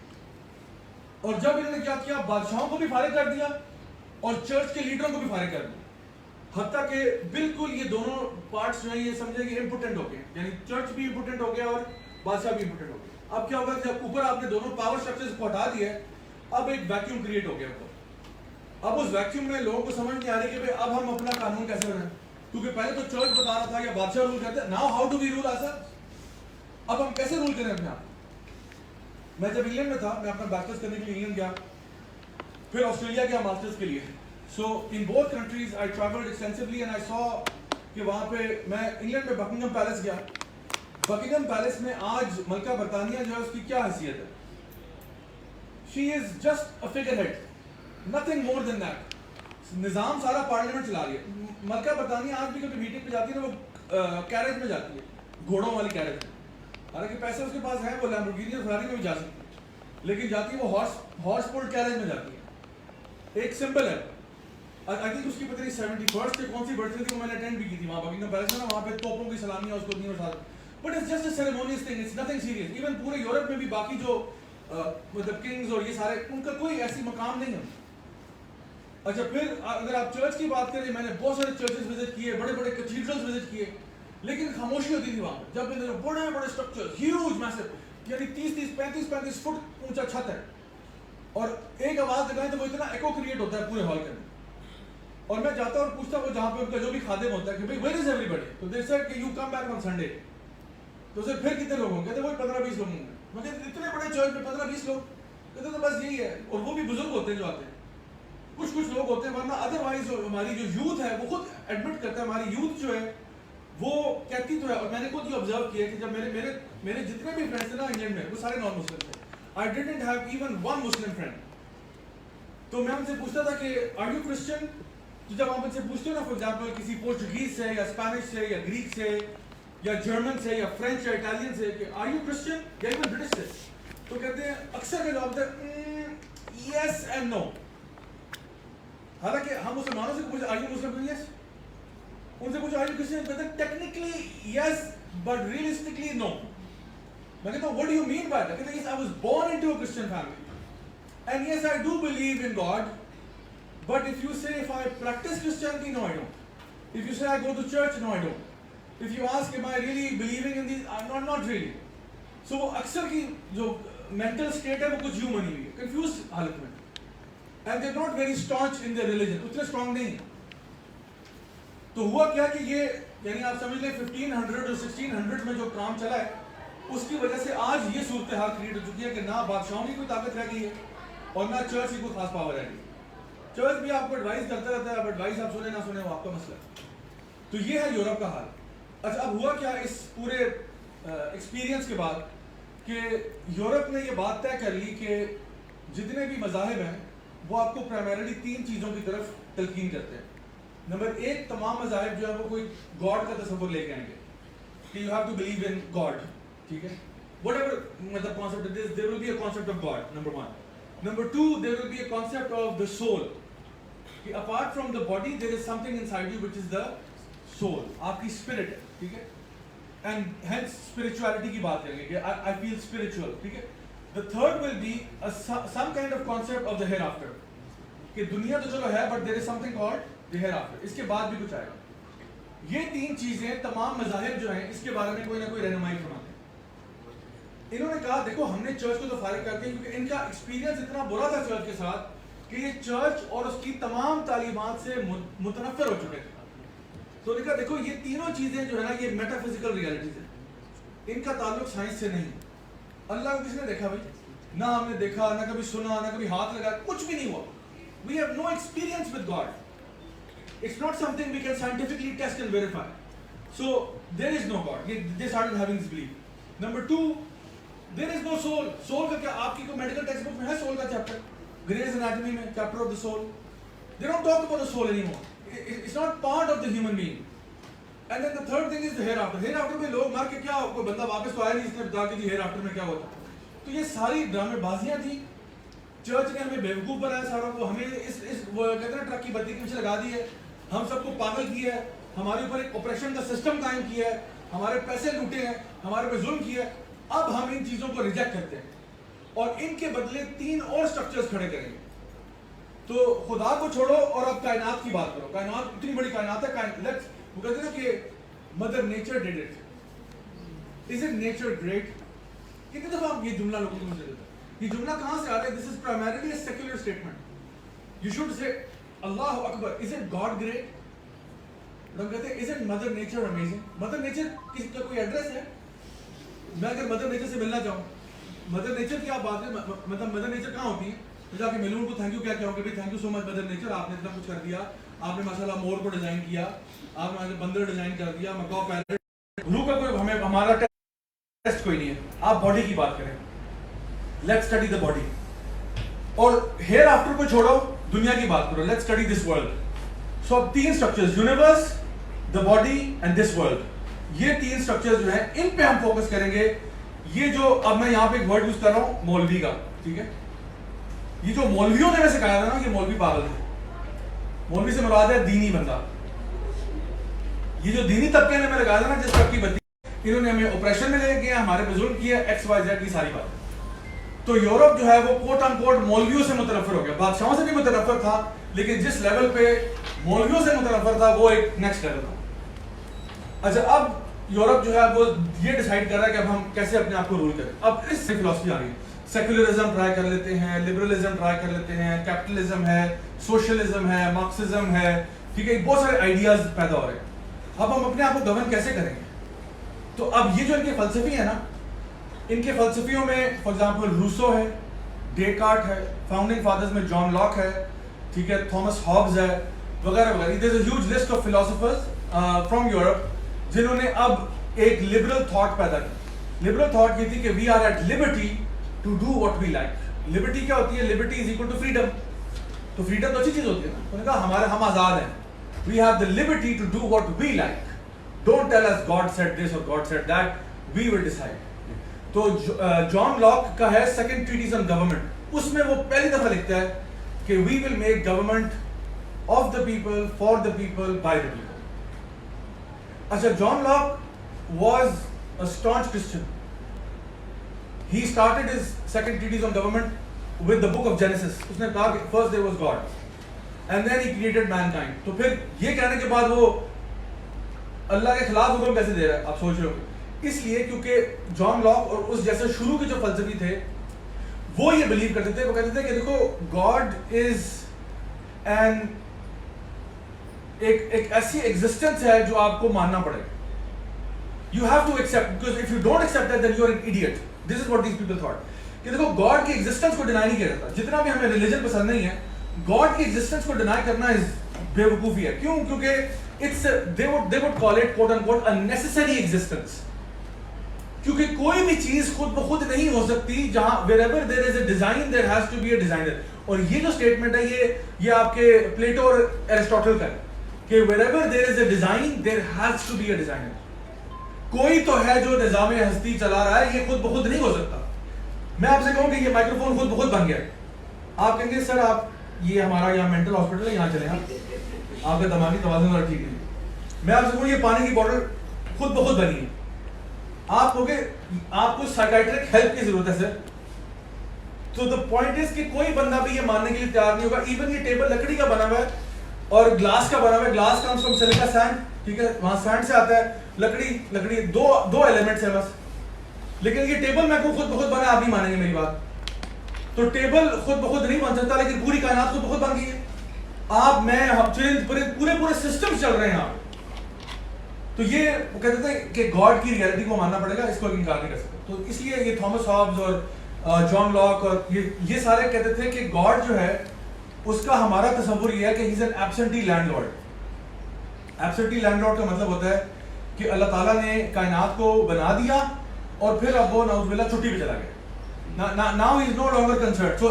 اور جب انہوں نے کیا کیا, بادشاہوں کو بھی فارغ کر دیا اور چرچ کے لیڈروں کو بھی فارغ کر دیا, حتیٰ کہ بالکل یہ دونوں پارٹس جو ہیں یہ سمجھے کہ امپورٹنٹ ہو گئے, یعنی چرچ بھی امپورٹنٹ ہو گیا اور بادشاہ بھی امپورٹنٹ ہو گیا. اب کیا ہوگا, جب اوپر آپ نے دونوں پاور اسٹرکچرز کو ہٹا دیا ہے, اب ایک ویکیوم کریٹ ہو گیا اوپر. اب اس ویکیوم میں لوگوں کو سمجھ نہیں آ رہی کہ اب ہم اپنا قانون کیسے بنائیں, کیونکہ پہلے تو چرچ بتا رہا تھا یا بادشاہ رول کرتے, now how do we rule ایسا, اب ہم کیسے رول کریں اپنے آپ. میں جب انگلینڈ میں تھا, میں اپنا بیچلرز کرنے کے لیے انگلینڈ گیا, پھر آسٹریلیا گیا ماسٹرز کے لیے. So in both countries I travelled extensively and I saw کہ وہاں پہ میں انگلینڈ میں بکنگم پیلس گیا. بکنگم پیلس میں آج ملکہ برطانیہ جو ہے اس کی کیا حیثیت ہے, she is just a figurehead, nothing more than that. نظام سارا پارلیمنٹ چلا رہی ہے. ملکہ برطانیہ آج بھی کبھی میٹنگ پہ جاتی ہے نا وہ کیریج میں جاتی ہے, گھوڑوں والی کیریج میں. حالانکہ پیسے اس کے پاس ہیں, وہ لیمبورگینی اور فراری میں بھی جا سکتی ہے, لیکن جاتی ہے وہ ہارس پولڈ کیریج میں جاتی ہے. ایک سمبل ہے. آئی تھنک اس کی پتہ نہیں 71st سے کون سی برتھ ڈے تھی, وہ میں نے اٹینڈ بھی کی تھی وہاں بکنگم پیلس میں نا, وہاں پہ توپوں کی سلامیاں اس کو دیں اور ساتھ. But it's just a ceremonious thing, it's nothing serious. Even پورے یورپ میں بھی باقی جو مطلب کنگز اور یہ سارے, ان کا کوئی ایسی مقام نہیں ہے. اچھا پھر اگر آپ چرچ کی بات کریں, میں نے بہت سارے چرچز وزٹ کیے, بڑے بڑے کیتھیڈرلز وزٹ کیے, لیکن خاموشی ہوتی تھی وہاں پہ. جب بڑے بڑے اسٹرکچر ہیوج میسو, یعنی 30-35 فٹ اونچا چھت ہے, اور ایک آواز لگائیں تو وہ اتنا ایکو کریٹ ہوتا ہے پورے ہال کے اندر. اور میں جاتا اور پوچھتا وہ جہاں پہ ان کا جو بھی خادم ہوتا ہے کہ بھائی ویئر از ایوری بڈی, تو دے سیڈ کہ you come back on Sunday. تو اسے پھر کتنے لوگ ہوں, کہتے وہی 15-20 لوگ ہوں گے. میں کہتے اتنے بڑے چرچ میں 15-20 لوگ, کہتے تو بس یہی ہے, اور وہ بھی بزرگ ہوتے ہیں جو آتے ہیں, کچھ لوگ ہوتے ہیں, ورنہ ادروائز ہماری جو یوتھ ہے وہ خود ایڈمٹ کرتا ہے, ہماری یوتھ جو ہے وہ کہتی تو ہے, اور میں نے خود یہ آبزرو کیا کہ جب میرے جتنے بھی فرینڈس تھے نا انگلینڈ میں, وہ سارے نان مسلم تھے. I didn't have even one Muslim friend. تو میں ان سے پوچھتا تھا کہ are you Christian؟ تو جب آپ ان سے پوچھتے ہو نا, فار ایگزامپل کسی پورچوگیز سے یا اسپینش سے یا گریک سے یا جرمن سے یا فرینچ یا اٹالین سے کہ are you Christian یا even برٹش سے, تو کہتے ہیں اکثر کا جواب ہے yes and no. حالانکہ ہم مسلمانوں سے پوچھتے are you Muslim؟ yes. ان سے پوچھو are you Christian؟ کہتے ہیں technically yes but realistically no. میں کہتا ہوں what do you mean by that؟ کہتے ہیں yes, I was born into a Christian family and yes I do believe in God, but if you say if I practice Christianity, no I don't. If you say I go to church, no I don't. If you ask am I really believing in these, I'm not really. So وہ اکثر کی جو mental state ہے وہ کچھ یوں بنی ہوئی ہے, confused حالت میں, and they're not very staunch in their religion, اتنے strong نہیں. تو ہوا کیا کہ یہ یعنی آپ سمجھ لیں 1500 اور 1600 میں جو کام چلا ہے اس کی وجہ سے آج یہ صورتحال کریٹ ہو چکی ہے کہ نہ بادشاہوں کی کوئی طاقت رہ گئی ہے اور نہ چرچ کی کوئی خاص پاور رہ گئی. چرچ بھی آپ کو ایڈوائز کرتا رہتا ہے, اب ایڈوائز آپ سنیں نہ سنیں وہ آپ کا مسئلہ ہے. تو یہ ہے یورپ کا حال. اچھا اب ہوا کیا اس پورے ایکسپیرینس کے بعد کہ یورپ نے یہ بات طے کر لی کہ جتنے بھی مذاہب ہیں وہ آپ کو پرائمریلی 3 چیزوں کی طرف تلقین کرتے ہیں. نمبر 1, تمام مذاہب جو ہے وہ کوئی گاڈ کا تصور لے کے آئیں گے کہ you have to believe in God, ٹھیک ہے, whatever مطلب concept it is, there will be a concept of God, number 1. Number 2, there will be a concept of the soul. کہ apart from the body there is something inside you which is the soul, آپ کی spirit ہے, ٹھیک ہے, and hence spirituality کی بات کریں گے کہ I feel spiritual, ٹھیک ہے. The third will be some kind of concept of the hereafter, کہ دنیا تو چلو ہے but there is something called the hereafter, اس کے بعد بھی کچھ آئے گا. یہ 3 چیزیں تمام مذاہب جو ہیں اس کے بارے میں کوئی نہ کوئی رہنمائی فرماتے ہیں. انہوں نے کہا دیکھو ہم نے چرچ کو تو فارغ کر دیا کیونکہ ان کا ایکسپیرینس اتنا برا تھا چرچ کے ساتھ کہ یہ چرچ اور اس کی تمام تعلیمات سے متنفر ہو چکے تھے. تو انہوں نے کہا دیکھو یہ تینوں چیزیں جو ہے نا یہ میٹا فزیکل ریالٹیز ہیں, ان کا تعلق سائنس سے نہیں. اللہ کو کس نے دیکھا بھائی؟ نہ ہم نے دیکھا, نہ کبھی سنا, نہ کبھی ہاتھ لگا, کچھ بھی نہیں ہوا. We have no experience with God. It's not something we can scientifically test and verify. So there is no God. They started having this belief. Number 2, there is no soul. Soul کا کیا آپ کی کوئی میڈیکل ٹیکسٹ بک میں ہے سول کا چیپٹر؟ گریز اناٹمی میں chapter of the civil. They don't talk about the soul anymore. It's not part of the human being. And then the third thing is the hereafter. Hereafter میں لوگ مر کے کیا کوئی بندہ واپس تو آیا نہیں اس نے بتا کہ جی hereafter میں کیا ہوتا. تو یہ ساری ڈرامے بازیاں تھیں. چرچ نے ہمیں بیوقوف بنایا ساروں کو, ہمیں اس وہ کہتے ہیں ٹرک کی بتی کے پیچھے لگا دی ہے, ہم سب کو پاگل کیا ہے, ہمارے اوپر ایک آپریشن کا سسٹم قائم کیا ہے, ہمارے پیسے لوٹے ہیں, ہمارے پہ ظلم کیا ہے. اب ہم ان چیزوں کو ریجیکٹ کرتے ہیں اور ان کے بدلے 3 اور سٹرکچرز کھڑے کریں گے. تو خدا کو چھوڑو اور اب کائنات کی بات کرو. کائنات اتنی بڑی کائنات ہے, وہ کہتے ہیں نا کہ mother nature did it. Is it nature great? کتنی دفعہ آپ یہ جملہ لوگوں کو مجھے دیتے ہیں, یہ جملہ کہاں سے آ رہا ہے؟ This is primarily a secular statement. You should say اللہ اکبر, از اٹ گاڈ گریٹ؟ ہم کہتے ہیں is it mother nature amazing? Mother nature کسی کا کوئی ایڈریس ہے؟ میں اگر مدر نیچر سے ملنا چاہوں, مدر نیچر کی آپ بات کریں, مطلب مدر نیچر کہاں ہوتی ہے؟ میں جا کے ملوں ان کو تھینک یو کیا کہوں کہ بھائی thank you so much mother nature, آپ نے اتنا کچھ کر دیا, آپ نے ماشاء اللہ مور کو ڈیزائن کیا, آپ نے بندر ڈیزائن کر دیا, مکاؤ پیرٹ. روح کا کوئی ہمیں ہمارا ٹیسٹ کوئی نہیں ہے. آپ باڈی کی بات کریں, لیٹس اسٹڈی دا باڈی. اور ہیئر آفٹر کو چھوڑو, دنیا کی بات کرو, لیٹس اسٹڈی دس ورلڈ. سو اب 3 structures, universe, the body and this world, یہ 3 اسٹرکچرز جو ہیں ان پہ ہم فوکس کریں گے. یہ جو اب میں یہاں پہ ایک ورڈ یوز کر رہا ہوں مولوی کا, ٹھیک ہے, یہ جو مولویوں نے میں سکھایا تھا نا یہ مولوی پاگل تھے. مولوی سے مراد ہے دینی بندہ. یہ جو دینی طبقے نے میں لگایا تھا نا جس طرح کی بتی, انہوں نے ہمیں آپریشن میں لے کے ہمارے پہ ظلم کیا, ایکس وائی زیڈ کی ساری بات. تو یورپ جو ہے وہ کوٹ ان کوٹ مولویوں سے متنفر ہو گیا. بادشاہوں سے بھی متنفر تھا لیکن جس لیول پہ مولویوں سے متنفر تھا وہ ایک نیکسٹ لیول تھا. اچھا اب یورپ جو ہے وہ یہ ڈیسائیڈ کر رہا ہے کہ اب ہم کیسے اپنے آپ کو رول کریں. اب اس سے فلاسفی آ رہی ہے, سیکولرزم ٹرائی کر لیتے ہیں, لبرلزم ٹرائی کر لیتے ہیں, کیپٹلزم ہے, سوشلزم ہے, مارکسزم ہے, ٹھیک ہے, بہت سارے آئیڈیاز پیدا ہو رہے ہیں. اب ہم اپنے آپ کو گورن کیسے کریں گے؟ تو اب یہ جو ان کے فلسفی ہے نا, ان کے فلسفیوں میں فار ایگزامپل روسو ہے, ڈیکارٹ ہے, فاؤنڈنگ فادرز میں جان لاک ہے, ٹھیک ہے, تھامس ہابز ہے, وغیرہ وغیرہ. There is a huge list of philosophers from Europe جنہوں نے اب ایک لبرل تھاٹ پیدا کی. لبرل تھاٹ یہ تھی کہ we are at liberty to do what we like. Liberty کیا ہوتی ہے؟ Liberty is equal to freedom. تو فریڈم تو اچھی چیز ہوتی ہے نا. انہوں نے کہا ہم آزاد ہیں. We have the liberty to do what we like. Don't tell us God said this اور God said that, we will decide. تو جان لاک کا ہے سیکنڈ ٹریٹیز آن گورنمنٹ. اس میں وہ پہلی دفعہ لکھتا ہے کہ we will make government of the people, for the people, by the people. اچھا, John Locke was a staunch Christian. He started his second treatise on government with the book of Genesis. اس نے کہا کہ first there was God and then he created mankind. تو پھر یہ کہنے کے بعد وہ اللہ کے خلاف حکم کیسے دے رہا ہے آپ سوچ رہے ہو؟ اس لیے کیونکہ جان لاک اور اس جیسے شروع کے جو فلسفی تھے وہ یہ بلیو کرتے تھے, وہ کہتے تھے کہ دیکھو گاڈ از این ایک ایسی ایگزسٹنس ہے جو آپ کو ماننا پڑے گا. You have to accept, because if you don't accept that then you are an idiot. This is what these people thought. کہ دیکھو گاڈ کی ایگزسٹنس کو ڈینائی نہیں کیا جاتا. جتنا بھی ہمیں ریلیجن پسند نہیں ہے, گاڈ کی ایگزسٹنس کو ڈینائی کرنا بے وقوفی ہے. کیوں؟ کیونکہ it's they would call it quote unquote a necessary existence. کیونکہ کوئی بھی چیز خود بخود نہیں ہو سکتی. جہاں wherever there is a design there has to be a designer. اور یہ جو اسٹیٹمنٹ ہے یہ آپ کے پلیٹو اور ایرسٹوٹل کا ہے کہ wherever there is a design there has to be a designer. کوئی تو ہے جو نظام ہستی چلا رہا ہے, یہ خود بخود نہیں ہو سکتا. میں آپ سے کہوں کہ یہ مائکرو فون خود بخود بن گیا. آپ کہیں گے سر آپ یہ ہمارا یہاں مینٹل ہاسپٹل ہے, یہاں چلیں آپ کا دماغی توازن ذرا ٹھیک نہیں. میں آپ سے کہوں یہ پانی کی بوٹل خود بخود بنی ہے. آپ کہو گے آپ کو سائیکائٹرک ہیلپ کی ضرورت ہے سر. تو دا پوائنٹ از کہ کوئی بندہ بھی یہ ماننے کے لیے تیار نہیں ہوگا. ایون یہ ٹیبل لکڑی کا بنا ہوا ہے اور گلاس کا بنا ہوا ہے. Glass comes from silica send, ٹھیک ہے, وہاں سینڈ سے آتا ہے. لکڑی دو ایلیمنٹس ہیں بس. لیکن یہ ٹیبل میں کو خود بخود بنا, آپ نہیں مانیں گے میری بات. تو ٹیبل خود بخود نہیں بن سکتا, لیکن پوری کائنات خود بخود بن گئی ہے. آپ میں پورے سسٹم چل رہے ہیں آپ. تو یہ وہ کہتے تھے کہ گاڈ کی ریئلٹی کو ماننا پڑے گا, اس کو انکار نہیں کر سکتے. تو اس لیے یہ تھامس ہابز اور جان لاک اور یہ سارے کہتے تھے کہ گاڈ جو ہے اس کا ہمارا تصور یہ ہے کہ he is an absentee landlord. Absentee landlord کا مطلب ہوتا ہے کہ اللہ تعالیٰ نے کائنات کو بنا دیا اور پھر اب وہ نعوذ باللہ چھٹی پہ چلا گیا. Now he is no longer concerned.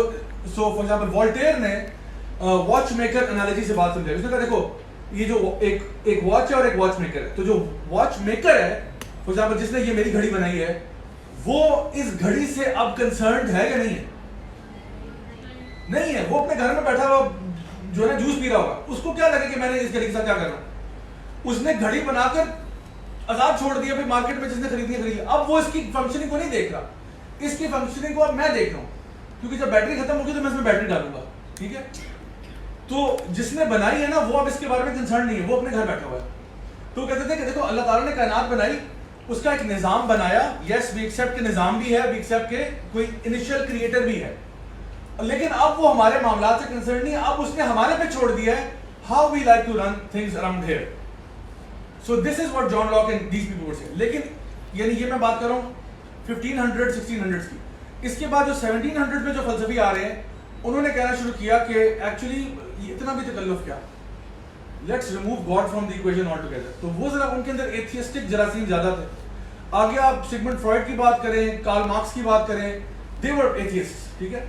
So for example والٹیر نے واچ میکر انالوجی سے بات سمجھائی. اس نے کہا دیکھو یہ جو ایک واچ ہے اور ایک واچ میکر ہے. تو جو واچ میکر ہے فار ایگزامپل جس نے یہ میری گھڑی بنائی ہے, وہ اس گھڑی سے اب کنسرنڈ ہے یا نہیں ہے؟ نہیں ہے. وہ اپنے گھر میں بیٹھا ہوا جو ہے نا جوس پی رہا ہوگا, اس کو کیا لگے کہ میں نے اس گھڑی کے ساتھ کیا کرنا. اس نے گھڑی بنا کر آزاد چھوڑ دیا, پھر مارکیٹ میں جس نے خریدی ہے خرید. اب وہ اس کی فنکشننگ کو نہیں دیکھ رہا, اس کی فنکشننگ کو اب میں دیکھ رہا ہوں, کیونکہ جب بیٹری ختم ہوگی تو میں اس میں بیٹری ڈالوں گا, ٹھیک ہے. تو جس نے بنائی ہے نا وہ اب اس کے بارے میں کنسرن نہیں ہے, وہ اپنے گھر بیٹھا ہوا ہے. تو کہتے تھے کہ دیکھو اللہ تعالیٰ نے کائنات بنائی, اس کا ایک نظام بنایا. یس وی ایکسیپٹ کہ نظام بھی ہے, وی ایکسیپٹ کہ کوئی انیشیل کریٹر بھی ہے, لیکن اب وہ ہمارے معاملات سے کنسرن نہیں ہے. اب اس نے ہمارے پہ چھوڑ دیا ہے how we like to run things around here. So this is what John Locke and these people would say. لیکن یعنی یہ میں بات کر رہا ہوں 1500 1600 کی. اس کے بعد جو 1700 میں جو فلسفی آ رہے ہیں انہوں نے کہنا شروع کیا کہ ایکچولی اتنا بھی تکلف کیا, let's remove God from the equation all together. تو وہ ذرا ان کے اندر ایتھیسٹک جراثیم زیادہ تھے. آگے آپ سگمنڈ فرائڈ کی بات کریں, کارل مارکس کی بات کریں, دے ور ایتھیسٹس, ٹھیک ہے.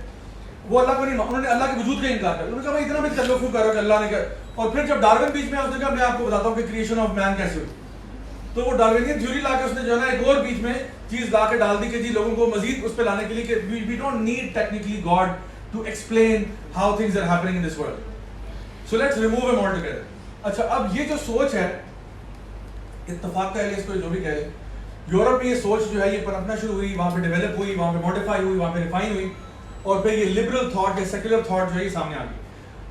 وہ اللہ کو نہیں, انہوں نے اللہ کے وجود کا انکار کیا. انہوں نے کہا میں اتنا بھی تکلف کیوں کر رہا ہوں کہ اللہ نے کہا. اور پھر جب ڈارون بیچ میں اس نے کہا میں آپ کو بتاتا ہوں کہ کریشن آف مین کیسے ہوئی, تو وہ ڈارونین تھیوری لا کے اس نے جو ہے نا ایک اور بیچ میں چیز لا کے ڈال دی کہ جی لوگوں کو مزید اس پہ لانے کے لیے کہ we don't need technically God to explain how things are happening in this world, so let's remove am all together. اچھا اب یہ جو سوچ ہے, اتفاق کہہ لیں اس کو جو بھی کہہ لیں, یورپ میں یہ سوچ جو ہے یہ پنپنا شروع ہوئی, وہاں پہ ڈیولپ ہوئی, وہاں پہ ماڈیفائی ہوئی, وہاں پہ ریفائن ہوئی, اور پھر یہ لبرل تھاٹ یا سیکولر تھاٹ جو ہے یہ سامنے آ گئی.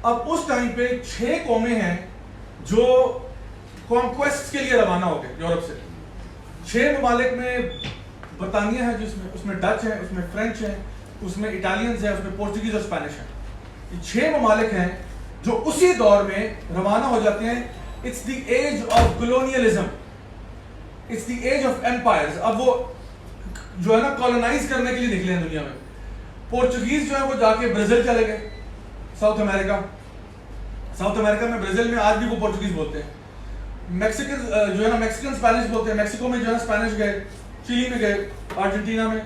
اب اس ٹائم پہ 6 قومیں ہیں جو کانکویسٹ کے لیے روانہ ہو گئے یورپ سے. 6 ممالک میں برطانیہ ہے, جس میں اس میں ڈچ ہے, اس میں فرینچ ہے, اس میں اٹالینز ہے, اس میں پورچوگیز اور اسپینش ہے. یہ 6 ممالک ہیں جو اسی دور میں روانہ ہو جاتے ہیں. It's the age of colonialism, it's the age of empires. اب وہ جو ہے نا کالونائز کرنے کے لیے نکلے ہیں دنیا میں. پورچوگیز جو ہے وہ جا کے برازیل چلے گئے, ساؤتھ امریکہ میں برازیل میں آج بھی وہ پورچوگیز بولتے ہیں. میکسیکن جو ہے نا میکسیکن اسپینش بولتے ہیں, میکسیکو میں جو ہے نا اسپینش گئے, چلی میں گئے, ارجنٹینا میں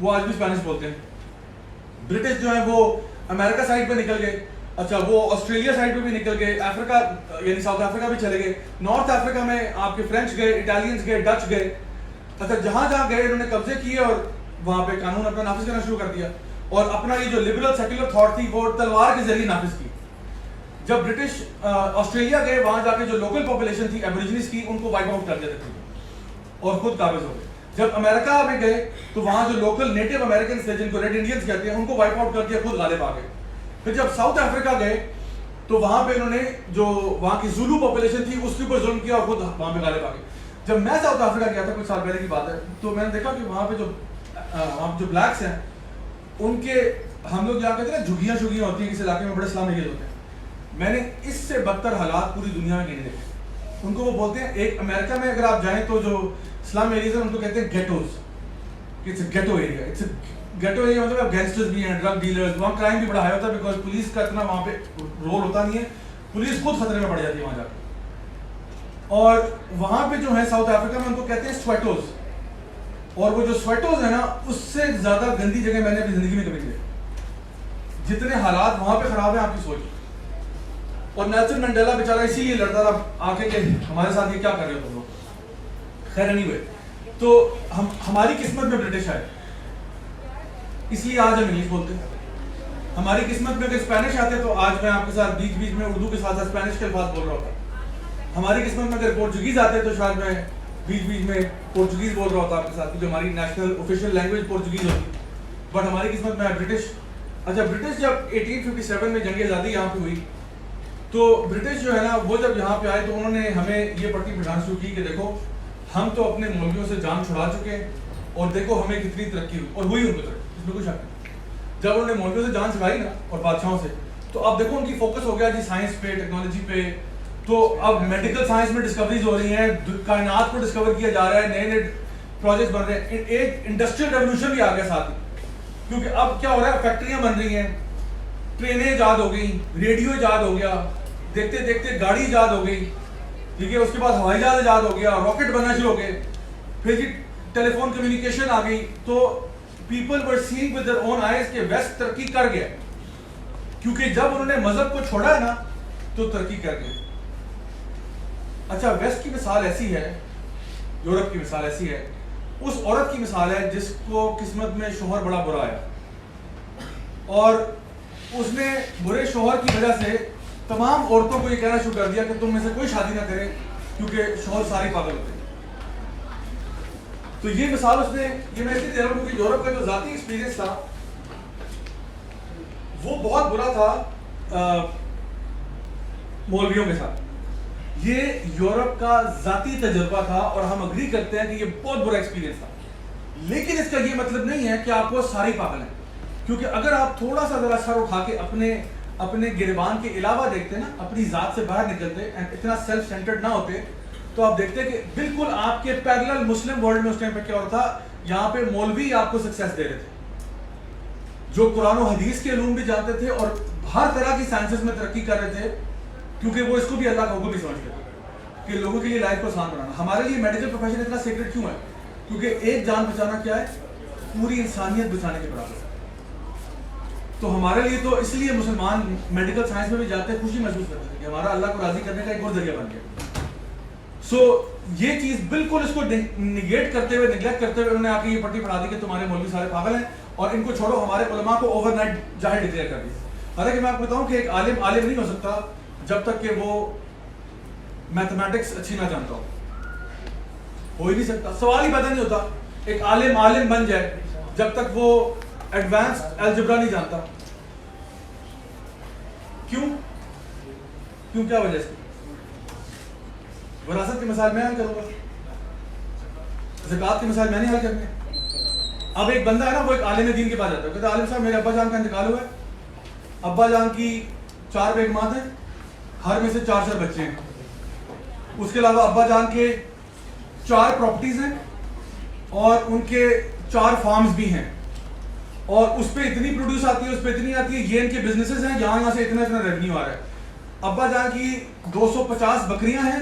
وہ آج بھی اسپینش بولتے ہیں. برٹش جو ہے وہ امریکہ سائڈ پہ نکل گئے, اچھا وہ آسٹریلیا سائڈ پہ بھی نکل گئے, افریقہ یعنی ساؤتھ افریقہ بھی چلے گئے, نارتھ افریقہ میں آپ کے فرینچ گئے, اٹالینز گئے, ڈچ گئے. اچھا جہاں جہاں گئے انہوں نے قبضے کیے اور وہاں پہ قانون اپنا نافذ کرنا شروع کر دیا, اور اپنا یہ جو لبرل سیکولر تھاٹ تھی وہ تلوار کے ذریعے نافذ کی. جب برٹش آسٹریلیا گئے وہاں جا کے جو لوکل پاپولیشن تھی ایبوریجنز کی ان کو وائپ آؤٹ کر دیتے تھے اور خود قابض ہو گئے. جب امریکہ میں گئے تو وہاں جو لوکل نیٹو امریکنز تھے جن کو ریڈ انڈینز کہتے ہیں ان کو وائپ آؤٹ کر دیا, خود غالب آ گئے. پھر جب ساؤتھ افریقہ گئے تو وہاں پہ انہوں نے جو وہاں کی زولو پاپولیشن تھی اس کے اوپر ظلم کیا اور خود وہاں پہ غالب آ گئے. جب میں ساؤتھ افریقہ گیا تھا کچھ سال پہلے کی بات ہے, تو میں نے دیکھا کہ وہاں پہ جو بلیکس ہیں ان کے ہم لوگ جہاں کہتے ہیں نا جھگیاں ہوتی ہیں, اس علاقے میں بڑے اسلام ایریاز ہوتے ہیں. میں نے اس سے بدتر حالات پوری دنیا میں نہیں دیکھے. ان کو وہ بولتے ہیں, ایک امریکہ میں اگر آپ جائیں تو جو اسلام ایریاز ہیں ان کو کہتے ہیں ghettos. It's a ghetto area. It's a ghetto area مطلب گینگسٹرز بھی ہیں, ڈرگ ڈیلرز, وہاں کرائم بھی بڑا ہائی ہوتا ہے بیکاز پولیس کا اتنا وہاں پہ رول ہوتا نہیں ہے, پولیس خود خطرے میں پڑ جاتی ہے وہاں جا کے. اور وہاں پہ جو ہے ساؤتھ افریقہ میں ان کو کہتے ہیں سویٹوز, اور وہ جو سویٹوز ہیں نا اس سے زیادہ گندی جگہ میں نے اپنی زندگی میں کبھی نہیں دیکھی. جتنے حالات وہاں پہ خراب ہیں آپ کی سوچ. اور نیلسن منڈیلا بیچارہ اسی لیے لڑتا رہا آ کے کہ ہمارے ساتھ یہ کیا کر رہے ہو تم لوگ. خیر اینی وے, تو ہماری قسمت میں برٹش آئے, اس لیے آج ہم انگلش بولتے ہیں. ہماری قسمت میں اگر اسپینش آتے تو آج میں آپ کے ساتھ بیچ میں اردو کے ساتھ اسپینش کے الفاظ بول رہا ہوتا. ہماری قسمت میں اگر پورچوگیز آتے تو شاید میں بیچ میں پورچوگیز بول رہا ہوتا آپ کے ساتھ, کیونکہ ہماری نیشنل آفیشیل لینگویج پورچوگیز ہوتی. بٹ ہماری قسمت میں برٹش. اچھا برٹش جب 1857 میں جنگ آزادی یہاں پہ ہوئی تو برٹش جو ہے نا وہ جب یہاں پہ آئے تو انہوں نے ہمیں یہ پٹی بٹھانا شروع کی کہ دیکھو ہم تو اپنے مولویوں سے جان چھڑا چکے ہیں اور دیکھو ہمیں کتنی ترقی ہوئی, اور ہوئی ان کو ترقی, اس میں کوئی شک نہیں. جب انہوں نے مولویوں سے جان چھڑائی نا اور بادشاہوں سے, تو اب دیکھو ان کی فوکس ہو گیا جی سائنس پہ, ٹیکنالوجی پہ. تو اب میڈیکل سائنس میں ڈسکوریز ہو رہی ہیں, کائنات کو ڈسکور کیا جا رہا ہے, نئے نئے پروجیکٹس بن رہے ہیں. ایک انڈسٹریل ریولوشن بھی آ گیا ساتھ ہی, کیونکہ اب کیا ہو رہا ہے فیکٹریاں بن رہی ہیں, ٹرینیں ایجاد ہو گئی, ریڈیو ایجاد ہو گیا, دیکھتے دیکھتے گاڑی ایجاد ہو گئی, ٹھیک ہے, اس کے بعد ہوائی جہاز ایجاد ہو گیا, راکٹ بننا شروع ہو گئے, پھر جی ٹیلی فون کمیونیکیشن آ گئی. تو people were seeing with their own eyes کہ ویسٹ ترقی کر گیا, کیونکہ جب انہوں نے مذہب کو چھوڑا ہے نا تو ترقی کر گئے. اچھا ویسٹ کی مثال ایسی ہے, یورپ کی مثال ایسی ہے, اس عورت کی مثال ہے جس کو قسمت میں شوہر بڑا برا آیا اور اس نے برے شوہر کی وجہ سے تمام عورتوں کو یہ کہنا شروع کر دیا کہ تم میں سے کوئی شادی نہ کرے کیونکہ شوہر سارے پاگل ہوتے ہیں. تو یہ مثال اس نے, یہ میں اس لیے دے رہا ہوں کیونکہ یورپ کا جو ذاتی ایکسپیرینس تھا وہ بہت برا تھا مولویوں کے ساتھ. یہ یورپ کا ذاتی تجربہ تھا اور ہم اگری کرتے ہیں کہ یہ بہت برا ایکسپیرینس تھا. لیکن اس کا یہ مطلب نہیں ہے کہ آپ کو سارے پاگل ہیں, کیونکہ اگر آپ تھوڑا سا ذرا سر اٹھا کے اپنے گریبان کے علاوہ دیکھتے نا, اپنی ذات سے باہر نکلتے, اتنا سیلف سینٹرڈ نہ ہوتے, تو آپ دیکھتے کہ بالکل آپ کے پیرلل مسلم ورلڈ میں اس ٹائم پہ کیا ہو رہا تھا. یہاں پہ مولوی آپ کو سکسیس دے رہے تھے جو قرآن و حدیث کے علوم بھی جانتے تھے اور ہر طرح کی سائنسز میں ترقی کر رہے تھے, کیونکہ وہ اس کو بھی اللہ کا حکم بھی سمجھتے تھے کہ لوگوں کے لیے لائف کو آسان بنانا. ہمارے لیے میڈیکل پروفیشن اتنا سیکرٹ کیوں ہے؟ کیونکہ ایک جان بچانا کیا ہے, پوری انسانیت بچانے کے برابر. تو ہمارے لیے تو اس لیے مسلمان میڈیکل سائنس میں بھی جاتے ہیں, خوشی محسوس کرتے ہیں کہ ہمارا اللہ کو راضی کرنے کا ایک اور ذریعہ بن گیا. سو یہ چیز بالکل اس کو نگیٹ کرتے ہوئے, نیگلیکٹ کرتے ہوئے انہوں نے آ کے یہ پٹی پڑھا دی کہ تمہارے مولوی سارے پاگل ہیں اور ان کو چھوڑو, ہمارے علماء کو اوور نائٹ جاہل ڈکلیئر کر دی. حالانکہ میں آپ کو بتاؤں کہ ایک عالم نہیں ہو سکتا جب تک کہ وہ میتھمیٹکس اچھی نہ جانتا ہو ہی نہیں سکتا. سوال ہی پیدا نہیں ہوتا ایک عالم بن جائے جب تک وہ ایڈوانس الجبرا نہیں جانتا. کیوں کیا وجہ سے؟ وراثت کی مثال میں حل کروں گا, زکوٰۃ کی مثال میں نہیں حل کرنی. اب ایک بندہ ہے نا, وہ ایک عالم دین کے پاس جاتا ہے, کہتا ہے عالم صاحب میرے ابا جان کا انتقال ہوا ہے, ابا جان کی 4 بیگمات ہیں, ہر میں سے 4 بچے ہیں, اس کے علاوہ ابا جان کے 4 پراپرٹیز ہیں اور ان کے 4 فارمز بھی ہیں اور اس پہ اتنی پروڈیوس آتی ہے, اس پہ اتنی آتی ہے, یہ ان کے بزنسز ہیں, یہاں سے اتنا ریونیو آ رہا ہے. ابا جان کی 250 بکریاں ہیں,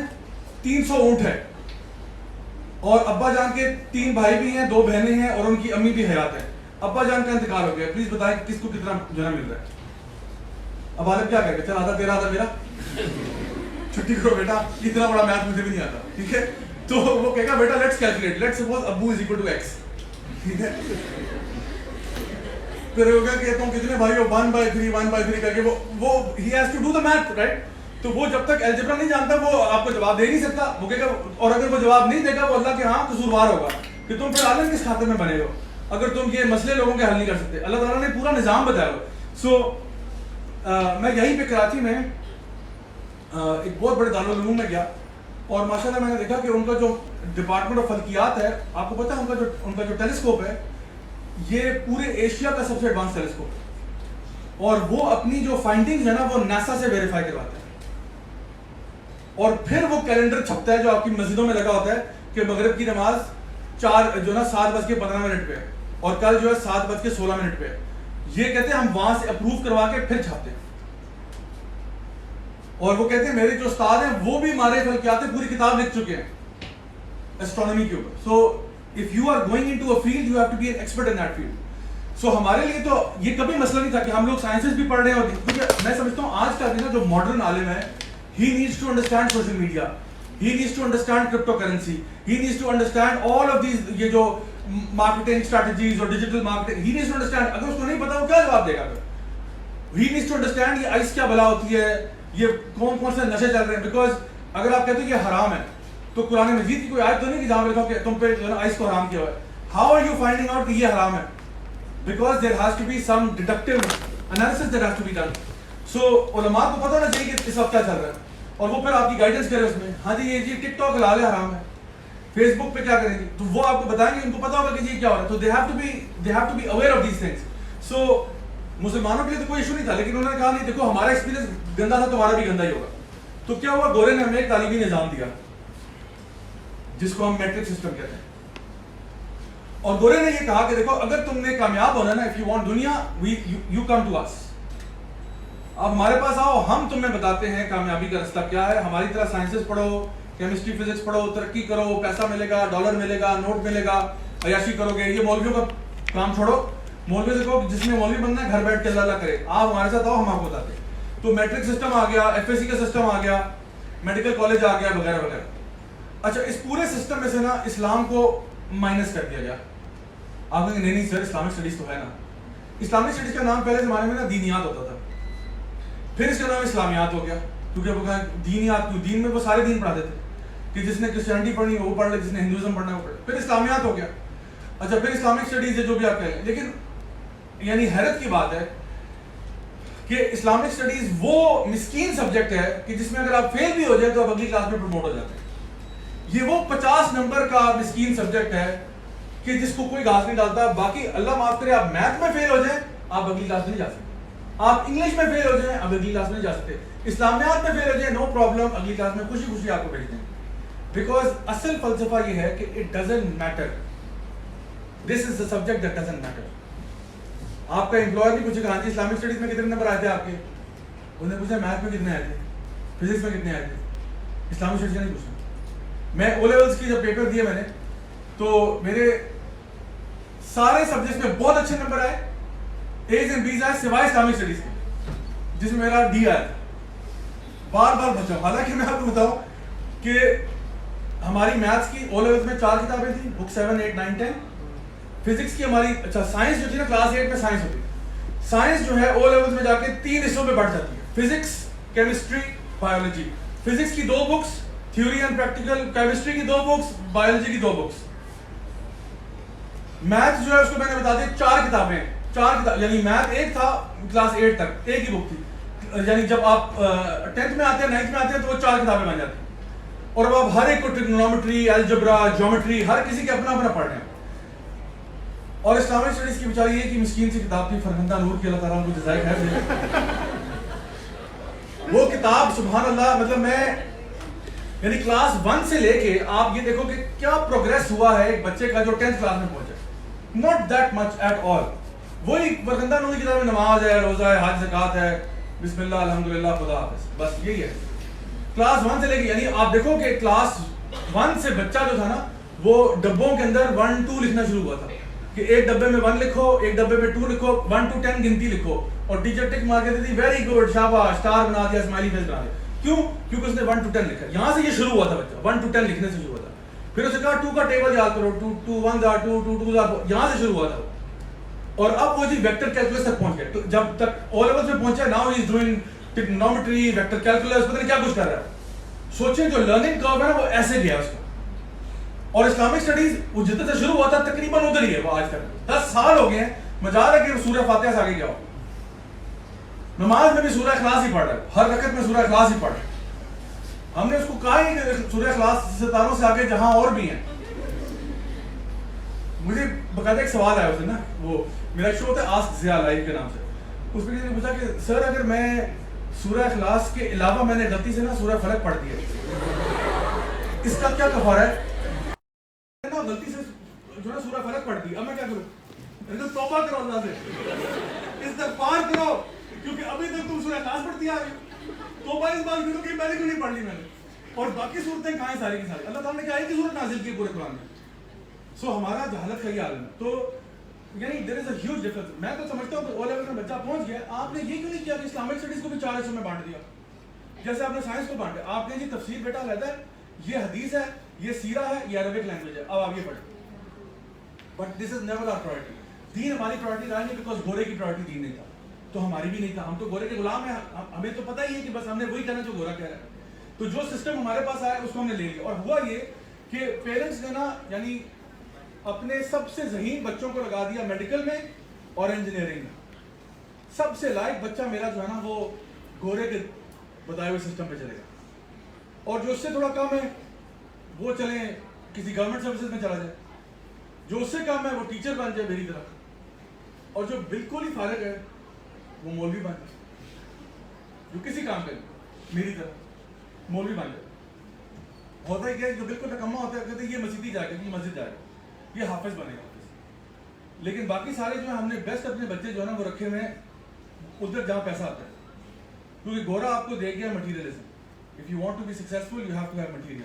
300 اونٹ ہے, اور ابا جان کے 3 بھائی بھی ہیں, 2 بہنیں ہیں, اور ان کی امی بھی حیات ہے. ابا جان کا انتقال ہو گیا, پلیز بتائیں کس کو کتنا جنا مل رہا ہے. اب عالم کیا کہے, چل آدھا تیرا آدھا میرا, چھٹی کرو بیٹا, اتنا بڑا میتھ مجھے بھی نہیں آتا, ٹھیک ہے. تو وہ کہے گا بیٹا لیٹس کیلکولیٹ, لیٹس سپوز ابو از اکول ٹو ایکس, ٹھیک ہے. پھر ہوگا کہ تم کتنے بھائی ہو, 1/3 کر کے وہ ہی has to do the math, right. تو وہ جب تک الجبرا نہیں جانتا وہ آپ کو جواب دے نہیں سکتا. وہ کہے گا, اور اگر وہ جواب نہیں دے گا وہ اللہ کے ہاں قصوروار ہوگا کہ تم پھر عالم کس کھاتے میں بنے ہو اگر تم یہ مسئلے لوگوں کے حل نہیں کر سکتے. اللہ تعالیٰ نے پورا نظام بتایا ہو. سو میں یہیں پہ کراچی میں ایک بہت بڑے دارالعلوم میں گیا, اور ماشاءاللہ میں نے دیکھا کہ ان کا جو ڈپارٹمنٹ آف فلکیات ہے, آپ کو پتہ ہے ان کا جو ٹیلیسکوپ ہے یہ پورے ایشیا کا سب سے ایڈوانس ٹیلیسکوپ ہے, اور وہ اپنی جو فائنڈنگز ہے نا وہ ناسا سے ویریفائی کرواتے ہیں, اور پھر وہ کیلنڈر چھپتا ہے جو آپ کی مسجدوں میں لگا ہوتا ہے کہ مغرب کی نماز 7:15 پہ ہے, اور کل جو ہے 7:16 پہ ہے. یہ کہتے ہیں ہم وہاں سے اپروو کروا کے پھر چھاپتے ہیں, اور وہ کہتے ہیں میرے جو استاد ہیں وہ بھی ہمارے فلکیات پوری کتاب لکھ چکے ہیں اسٹرانومی کے اوپر. سو if you are going into a field you have to be an expert in that field. So ہمارے لیے تو یہ کبھی مسئلہ نہیں تھا کہ ہم لوگ سائنسز بھی پڑھ رہے ہیں, اور کیونکہ میں سمجھتا ہوں آج کا دن جو ماڈرن عالم ہے, he needs to understand social media, he needs to understand cryptocurrency, he needs to understand all of these یہ جو marketing strategies اور digital marketing, he needs to understand. اگر اس کو نہیں پتا وہ کیا جواب دے گا پھر. he needs to understand یہ آئس کیا بلا ہوتی ہے, یہ کون سے نشے چل رہے ہیں. بیکاز اگر آپ کہتے ہیں کہ حرام ہے تو قرآن مجید کی کوئی آیت تو نہیں کہ جہاں پہ لکھا کہ تم پہ آئس کو حرام کیا ہوا ہے. How are you finding out کہ یہ حرام ہے؟ Because there has to be some deductive analysis that has to be done. So علماء کو پتہ ہونا چاہیے کہ اس وقت کیا چل رہا ہے, اور وہ پھر آپ کی گائیڈنس کرے اس میں. ہاں جی یہ جی ٹک ٹاک حلال ہے حرام ہے, فیس بک پہ کیا کریں گے, تو وہ آپ کو بتائیں گے, ان کو پتا ہوگا کہ جی کیا ہو رہا ہے. تو they have to be aware of these things. So مسلمانوں کے لیے تو کوئی ایشو نہیں تھا, لیکن انہوں نے کہا نہیں دیکھو ہمارا ایکسپیرینس گندا تھا, تمہارا بھی گندا ہی ہوگا. تو کیا ہوا, گورے نے ہمیں ایک تعلیمی نظام دیا جس کو ہم میٹرک سسٹم کہتے ہیں, اور گورے نے یہ کہا کہ دیکھو اگر تم نے کامیاب ہونا نا, if you want دنیا, you come to us. اب ہمارے پاس آؤ, ہم تمہیں بتاتے ہیں کامیابی کا راستہ کیا ہے. ہماری طرح سائنسز پڑھو, کیمسٹری فزکس پڑھو, ترقی کرو, پیسہ ملے گا, ڈالر ملے گا, نوٹ ملے گا, عیاشی کرو گے. یہ مولویوں کا کام چھوڑو, مولوی سے کہو جس نے مولوی بننا ہے گھر بیٹھ کے اللہ اللہ کرے, آپ ہمارے ساتھ آؤ, ہم آپ کو بتاتے ہیں. تو میٹرک سسٹم آ گیا, ایف ایس سی کا سسٹم آ گیا, میڈیکل کالج آ گیا, وغیرہ وغیرہ. اچھا اس پورے سسٹم میں سے نا اسلام کو مائنس کر دیا گیا. آپ کہیں نہیں سر اسلامک اسٹڈیز تو ہے نا. اسلامک اسٹڈیز کا نام پہلے زمانے میں نا دینیات ہوتا تھا, پھر اس کا نام اسلامیات ہو گیا, کیونکہ وہ کہا دینیات, دین میں وہ سارے دین پڑھاتے تھے کہ جس نے کرسچینٹی پڑھنی وہ پڑھ لے, جس نے ہندوازم پڑھنا وہ پڑھ لے. پھر اسلامیات ہو گیا. اچھا پھر اسلامک اسٹڈیز ہے جو بھی آپ کہیں, لیکن یعنی حیرت کی بات ہے کہ اسلامک اسٹڈیز وہ مسکین سبجیکٹ ہے کہ جس میں اگر آپ فیل بھی ہو جائے تو آپ اگلی کلاس میں پروموٹ ہو جاتے ہیں. یہ وہ 50 نمبر کا مسکین سبجیکٹ ہے کہ جس کو کوئی گھاس نہیں ڈالتا. باقی اللہ معاف کرے, آپ میتھ میں فیل ہو جائیں آپ اگلی کلاس میں نہیں جا سکتے, آپ انگلش میں فیل ہو جائیں آپ اگلی کلاس میں نہیں جا سکتے, اسلامیات میں فیل ہو جائیں نو پرابلم, اگلی کلاس میں خوشی خوشی آپ کو بھیج دیں. بیکاز اصل فلسفہ یہ ہے کہ it doesn't matter, this is the subject that doesn't matter. آپ کا امپلائر بھی پوچھے گا ہاں جی اسلامک اسٹڈیز میں کتنے نمبر آئے تھے آپ کے, انہوں نے پوچھا میتھ میں کتنے آئے تھے, فزکس میں کتنے آئے تھے, اسلامک اسٹڈیز کا نہیں پوچھنا. میں او لیولس کی جب پیپر دیے میں نے تو میرے سارے سبجیکٹس میں بہت اچھے نمبر آئے, ایز اینڈ بیز آئے, سوائے اسلامک اسٹڈیز کے جس میں میرا ڈی آیا. بار بار بچا. حالانکہ میں آپ کو بتاؤں کہ ہماری میتھس کی او لیولس میں 4 کتابیں تھیں, بک 7, 8, 9, 10. فزکس کی ہماری اچھا سائنس جو تھی نا کلاس 8 میں سائنس ہوتی, سائنس جو ہے او لیولس میں جا کے 3 حصوں میں بڑھ جاتی ہے, فزکس, کیمسٹری, بایولوجی. فزکس کی 2 books, theory and practical, chemistry کی 2 بکس, بایولوجی کی 2 بکس. میتھ جو ہے اس کو میں نے بتا دیا 4 کتابیں, 4 کتاب, یعنی میتھ ایک تھا کلاس 8 تک, ایک ہی بک تھی. یعنی جب آپ 10th میں آتے ہیں 9th میں آتے ہیں تو وہ 4 کتابیں بن جاتی ہیں, اور اب آپ ہر ایک کو ٹریگنومیٹری, الجبرا, جیومیٹری, ہر کسی کے اپنا اپنا پڑھ رہے ہیں. اور اسلامک اسٹڈیز کی بیچاری یہ کہ مسکین سی کتاب تھی, فرخندہ نور کی, اللہ تعالیٰ کو جزائے خیر دے. وہ کتاب سبحان اللہ, مطلب میں یعنی کلاس 1 سے لے کے آپ یہ دیکھو کہ کیا پروگریس ہوا ہے ایک بچے کا جو 10th کلاس میں پہنچا. not that much at all. وہی برگندہ نوری کتاب میں نماز ہے, روزہ ہے, حج زکات ہے, بسم اللہ الحمدللہ خدا حافظ, بس یہی ہے. کلاس 1 سے لے کے, یعنی آپ دیکھو کہ کلاس 1 سے بچہ جو تھا نا وہ ڈبوں کے اندر 1 2 لکھنا شروع ہوا تھا کہ ایک ڈبے میں 1 لکھو, ایک ڈبے میں 2 لکھو, 1 to 10 گنتی لکھو, اور ٹیچر ٹک مار کے دیتی ویری گڈ شاباش, اسٹار بنا دیا, اسمائلی فیس بنا دیا. کیوں؟ کیونکہ اس نے 1 to 10 لکھا. یہاں سے یہ شروع ہوا تھا بچہ, 1 to 10 لکھنے سے شروع ہوا تھا. پھر اسے کہا 2 کا ٹیبل یاد کرو, 2 1 are 2 2 2 are 4, یہاں سے شروع ہوا تھا. اور اب وہ جی ویکٹر کیلکولس تک پہنچ گئے. جب تک او لیولس میں پہنچا, now he is doing trigonometry, vector calculus, پتہ نہیں کیا کچھ کر رہا ہے. سوچیں جو لرننگ کرو ہے نا وہ ایسے گیا اس کا. اور اسلامک اسٹڈیز وہ جتنے سے شروع ہوا تھا تقریباً ادھر ہی ہے وہ آج تک. 10 سال ہو گئے ہیں, مجال ہے کہ سورہ فاتحہ سے آگے گیا ہو. نماز میں بھی سورہ اخلاص ہی پڑھ رہا ہے, ہر رکعت میں سورہ اخلاص ہی پڑھ رہا ہے. ہم نے اس کو کہا ہی کہ سورہ اخلاص ستاروں سے آگے جہاں اور بھی ہیں. مجھے باقاعدہ ایک سوال آیا اس دن نا, وہ میرا شو ہوتا ہے آسک ضیاء لائیو کے نام سے. اس پہ کسی نے پوچھا کہ سر اگر میں سورہ اخلاص کے علاوہ میں نے غلطی سے نا سورہ فلق پڑھ دیا, اس کا کیا کفارہ ہے؟ نا غلطی سے جو نا سورہ فلق پڑھ دی, اب میں کیا کروں؟ توبہ کرو اللہ سے, استغفار کرو, کیونکہ ابھی تک تم سورہ اخلاص پڑھتی آ رہی. توبہ اس بات کرو کہ پہلے کیوں نہیں پڑھ لی میں نے, اور باقی صورتیں کہاں ہیں ساری کی ساری؟ اللہ تعالیٰ نے کیا ایک ہی صورت نازل کی پورے قرآن میں. سو ہمارا جہالت کا یہ عالم ہے. تو یعنی دیر از اے ہیوج ڈفرنس. میں تو سمجھتا ہوں کہ او لیول میں بچہ پہنچ گیا, آپ نے یہ کیوں نہیں کیا کہ اسلامک اسٹڈیز کو بھی 4 حصوں میں بانٹ دیا, جیسے آپ نے سائنس کو بانٹا. آپ نے جی تفسیر بیٹا علیحدہ ہے, یہ حدیث ہے, یہ سیرہ ہے, یہ عربک لینگویج ہے, اب آپ یہ پڑھیں. But this is never our priority. دین ہماری پرائورٹی رہا نہیں, بیکاز گورے کی پرائورٹی دین نہیں تھا, تو ہماری بھی نہیں تھا. ہم تو گورے کے غلام ہیں, ہمیں تو پتہ ہی ہے کہ بس ہم نے وہی کہنا جو گورا کہہ رہا ہے. تو جو سسٹم ہمارے پاس آیا اس کو ہم نے لے لیا. اور ہوا یہ کہ پیرنٹس نے نا یعنی اپنے سب سے ذہین بچوں کو لگا دیا میڈیکل میں اور انجینئرنگ میں. سب سے لائق بچہ میرا جو ہے نا وہ گورے کے بتائے ہوئے سسٹم پہ چلے گا, اور جو اس سے تھوڑا کم ہے وہ چلیں کسی گورنمنٹ سروسز میں چلا جائے, جو اس سے کم ہے وہ ٹیچر بن جائے میری طرح, اور جو بالکل ہی فارغ ہے وہ مولوی بن جائے, جو کسی کام پہ میری طرح مولوی بن جائے. ہوتا ہے کیا, جو بالکل نکما ہوتا ہے کہتے ہیں یہ مسجد جائے گا, یہ مسجد جائے گا, یہ حافظ بنے گا. لیکن باقی سارے جو ہیں ہم نے بیسٹ اپنے بچے جو ہے نا وہ رکھے ہوئے ہیں ادھر جہاں پیسہ آتا ہے, کیونکہ گورا آپ کو دے گیا materialism. If you want to be successful you have to have material.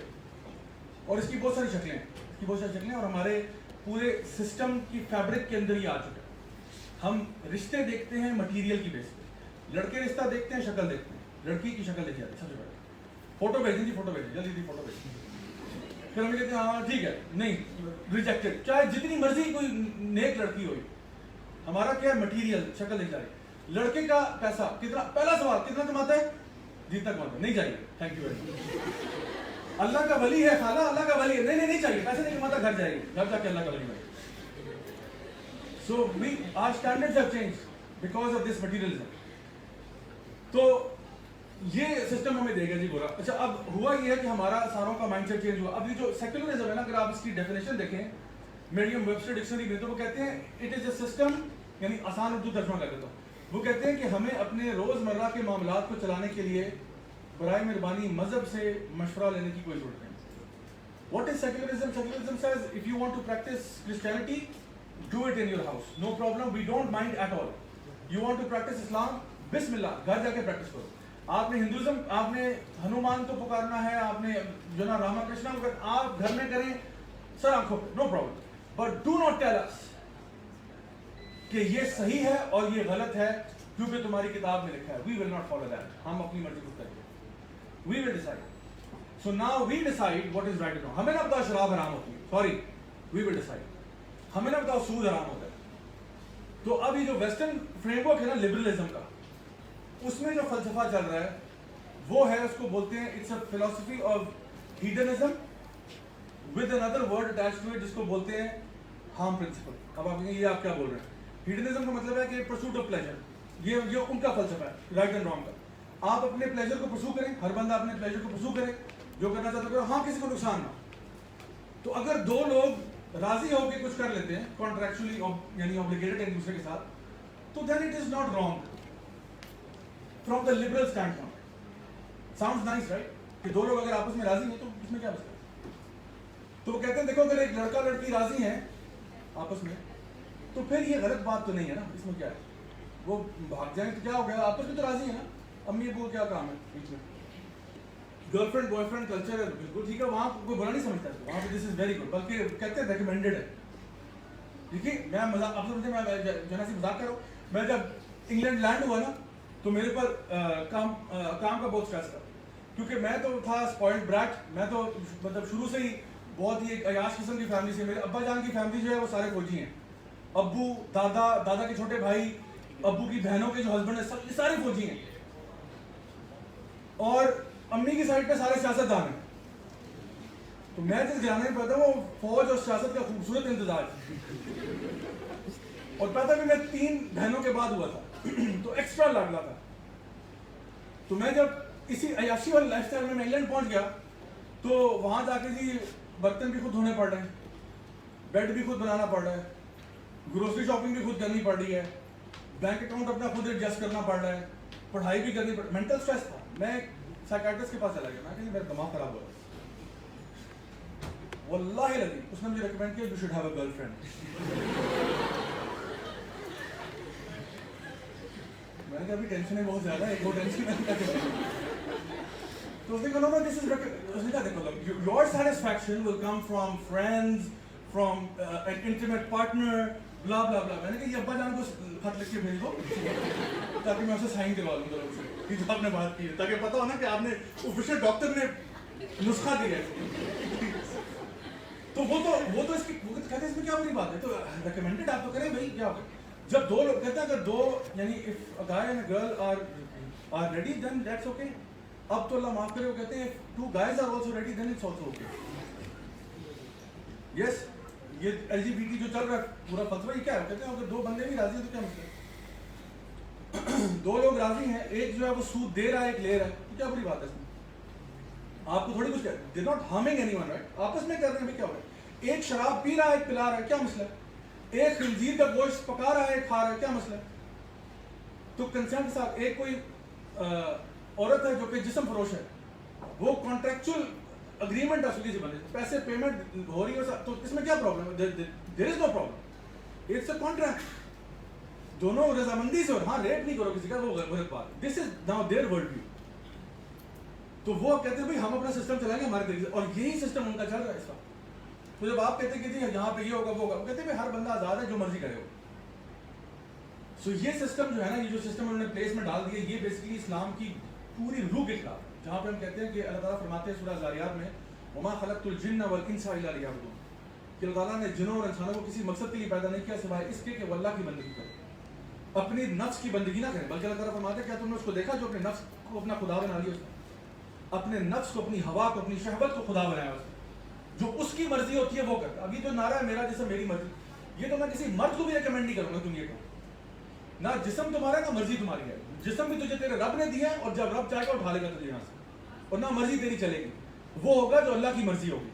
اور اس کی بہت ساری شکلیں ہیں, اس کی بہت ساری شکلیں, اور ہمارے پورے سسٹم کی فیبرک کے اندر یہ آ چکا ہے. ہم رشتے دیکھتے ہیں مٹیریل کی بیس پہ. لڑکے رشتہ دیکھتے ہیں, شکل دیکھتے ہیں, لڑکی کی شکل دیکھی جاتی ہے سب سے پہلے. فوٹو بھیجیں جی, فوٹو بھیجیں جلدی جلدی, فوٹو بھیجیں. پھر ہم کہتے ہیں ہاں ٹھیک ہے, نہیں ریجیکٹڈ, چاہے جتنی مرضی کوئی نیک لڑکی ہوئی. ہمارا کیا ہے, مٹیریل, شکل دیکھ جائے. لڑکے کا پیسہ کتنا, پہلا سوال کتنا کماتا ہے, جتنا کماتا ہے, نہیں چاہیے, تھینک یو ویری مچ. اللہ کا ولی ہے خالہ, اللہ کا ولی ہے, نہیں نہیں چاہیے, پیسے نہیں کماتا, گھر جائے گی, گھر جا کے اللہ کا ولی بنے. So we are standards have changed because of this materialism. تو یہ سسٹم ہمیں دے گا جی گورا. اچھا اب ہوا یہ ہے کہ ہمارا ساروں کا مائنڈ سیٹ چینج ہوا. اب یہ جو سیکولرزم ہے نا, اگر آپ اس کی ڈیفینیشن دیکھیں میڈیم ویبسٹر ڈکشنری میں, تو وہ کہتے ہیں اٹ از اے سسٹم, یعنی آسان اردو ترجمہ کر دیتا ہوں, وہ کہتے ہیں کہ ہمیں اپنے روزمرہ کے معاملات کو چلانے کے لیے برائے مہربانی مذہب سے مشورہ لینے کی کوئی ضرورت نہیں. What is secularism? Secularism says if you want to practice Christianity do it in your house, no problem, we don't mind at all. You want to practice Islam, بسم اللہ, گھر جا کے پریکٹس کرو. آپ نے ہندوازم, آپ نے ہنومان کو پکارنا ہے, آپ نے جو نا راما کرشنا کو, آپ گھر میں کریں سر آنکھوں پہ, no problem. But do not tell us کہ یہ صحیح ہے اور یہ غلط ہے کیونکہ تمہاری کتاب میں لکھا ہے. We will not follow that. ہم اپنی مرضی کو کریں گے. We will decide. So now we decide what is right and wrong. ہمیں نہ بتاؤ شراب حرام ہوتی ہے, سوری, وی ول ڈیسائڈ. ہمیں نہ بتاؤ سود حرام ہوتا ہے. تو اب یہ جو ویسٹرن فریم ورک ہے نا لبرلزم کا, اس میں جو فلسفہ چل رہا ہے وہ ہے, اس کو بولتے ہیں اٹس اے فلسفی of ہیڈنزم with another word attached to it, جس کو بولتے ہیں ہارم پرنسپل. اب آپ یہ آپ کیا بول رہے ہیں, ہیڈنزم کا مطلب ہے کہ پرسوٹ آف پلیجر, یہ ان کا فلسفہ ہے رائٹ اینڈ رانگ کا. آپ اپنے پلیجر کو پرسو کریں, ہر بندہ اپنے پلیجر کو پرسو کرے, جو کرنا چاہتا کرو, ہاں کسی کو نقصان نہ. تو اگر دو لوگ راضی ہو کے کچھ کر لیتے ہیں کانٹریکچولی, یعنی اوبلیگیٹڈ ایک دوسرے کے ساتھ, تو then it is not wrong from the liberal stand point. Sounds nice right, کہ دو لوگ اگر آپس میں راضی ہیں تو اس میں کیا مسئلہ ہے. تو وہ کہتے ہیں دیکھو اگر ایک لڑکا لڑکی راضی ہیں آپس میں, تو پھر یہ غلط بات تو نہیں ہے نا, اس میں کیا ہے, وہ بھاگ جائیں تو کیا ہو گیا, آپس میں تو راضی ہیں نا, امی ابو کیا کام ہے بیچ میں. Girl friend boy friend culture ہے بالکل ٹھیک ہے, وہاں کوئی برا نہیں سمجھتا ہے, وہاں پہ دس از ویری گڈ, بلکہ کہتے ہیں ریکمینڈیڈ ہے. دیکھیے میں مذاق, آپ سمجھے میں جو ہے مذاق کر رہا ہوں, میں جب انگلینڈ لینڈ ہوا نا تو میرے پر کام کا بہت اسٹریس تھا, کیونکہ میں تو تھا اسپوائلڈ بریٹ, میں تو مطلب شروع سے ہی بہت ہی ایک عیاش قسم کی فیملی سے. میرے ابا جان کی فیملی جو ہے وہ سارے فوجی ہیں, ابو دادا کے چھوٹے بھائی, ابو کی بہنوں کے جو ہسبینڈ ہیں سب یہ سارے فوجی ہیں, اور امی کی سائڈ پہ سارے سیاست دان ہیں. تو میں جس گھرانے میں پیدا ہوں وہ فوج اور سیاست کا خوبصورت امتزاج, اور پیدا بھی میں 3 بہنوں کے بعد ہوا تھا تو ایکسٹرا لاڈلا تھا. تو میں جب اسی عیاشی والی لائف اسٹائل میں انگلینڈ پہنچ گیا تو وہاں جا کے جی برتن بھی خود دھونے پڑ رہے ہیں, بیڈ بھی خود بنانا پڑ رہا ہے, گروسری شاپنگ بھی خود کرنی پڑ رہی ہے, بینک اکاؤنٹ اپنا خود ایڈجسٹ کرنا پڑ رہا ہے, پڑھائی بھی کرنی پڑ, مینٹل اسٹریس تھا. میں سائیکیٹرسٹ کے پاس چلا گیا, میں کہ میرا دماغ خراب ہو رہا ہے. واللہ العظیم اس نے مجھے ریکمینڈ کیا you should have a girl friend. میں نے کہا ابھی ٹینشن ہے بہت زیادہ, ایک وہ ٹینشن میں کیا کروں. تو اس نے کہا نو دس از, اس نے کہا دیکھو your satisfaction will come from friends, from an intimate partner, بلا بلا بلا. میں نے کہا یہ ابا جان کو خط لکھ کے بھیج دو تاکہ میں اسے سائن کروا لوں ذرا اسے جو آپ نے بات کی ہے, تاکہ پتا ہو نا کہ آپ نے آفیشیل ڈاکٹر نے نسخہ دیا ہے. تو وہ تو اس کی کہتے ہیں اس میں کیا بڑی بات ہے, تو ریکمینڈیڈ آپ تو کریں بھائی, کیا ہوگا جب 2 لوگ کہتے ہیں اگر 2 یعنی if a guy and a girl are ready then that's okay. اب تو اللہ معاف کرے وہ کہتے ہیں if 2 guys are also ready then it's also okay. yes یہ LGBT جو چل رہا ہے پورا فتویٰ یہ کیا ہے, کہتے ہیں اگر 2 بندے بھی راضی ہیں تو کیا مسئلہ ہے. 2 لوگ راضی ہیں, ایک جو ہے وہ سود دے رہا ہے ایک لے رہا ہے, تو کیا بڑی بات ہے اس میں, آپ کو تھوڑی کچھ کہتے ہیں, they're not harming anyone right, آپس میں کر رہے ہیں بھی کیا ہو رہا ہے. ایک شراب پی رہا ہے ایک پلا رہا ہے, کیا مسئلہ ہے. ایک خنزیر کا گوشت پکا رہا ہے ایک کھا رہا ہے, کیا مسئلہ ہے. تو کنسنٹ کے ساتھ ایک کوئی عورت ہے جو کہ جسم فروش ہے, وہ کانٹریکچوئل اگریمنٹ اصلی سے بنے, پیسے پیمنٹ ہو رہی ہے, تو اس میں کیا پرابلم ہے. There is no problem, it's a contract, دونوں رضامندی سے. ہاں ریپ نہیں کرو کسی کا, وہ غلط بات, this is now their world view. تو وہ کہتے ہیں بھائی ہم اپنا سسٹم چلائیں گے ہمارے طریقے سے, اور یہی سسٹم ان کا چل رہا ہے اس وقت. تو جب آپ کہتے ہیں کہ یہاں پہ یہ ہوگا وہ ہوگا, وہ کہتے ہیں ہر بندہ آزاد ہے جو مرضی کرے ہو. سو یہ سسٹم جو ہے نا, یہ جو سسٹم انہوں نے پلیس میں ڈال دیا, یہ بیسکلی اسلام کی پوری روح کے خلاف, جہاں پہ ہم کہتے ہیں کہ اللہ تعالیٰ فرماتے ہیں سورہ ذاریات میں وما خلقت الجن والانس الا لیعبدون, کہ اللہ تعالیٰ نے جنوں اور انسانوں کو کسی مقصد کے لیے پیدا نہیں کیا سوائے اس کے کہ وہ اللہ کی بندگی کرے, اپنی نفس کی بندگی نہ کرے. بلکہ اللہ تعالیٰ فرماتے ہیں کیا تم نے اس کو دیکھا جو اپنے نفس کو اپنا خدا بنا لیا, اس نے اپنے نفس کو, اپنی ہوا کو, اپنی شہوت کو خدا بنایا, اس نے جو اس کی مرضی ہوتی ہے وہ کرتا. ابھی تو نعرہ ہے میرا جسم میری مرضی, یہ تو میں کسی مرد کو بھی ریکمینڈ نہیں کروں گا تم یہ کہو, نہ جسم تمہارا ہے نہ مرضی تمہاری ہے. جسم بھی تجھے تیرے رب نے دیا ہے, اور جب رب چاہے گا اٹھا لے گا تجھے یہاں سے, اور نہ مرضی تیری چلے گی, وہ ہوگا جو اللہ کی مرضی ہوگی.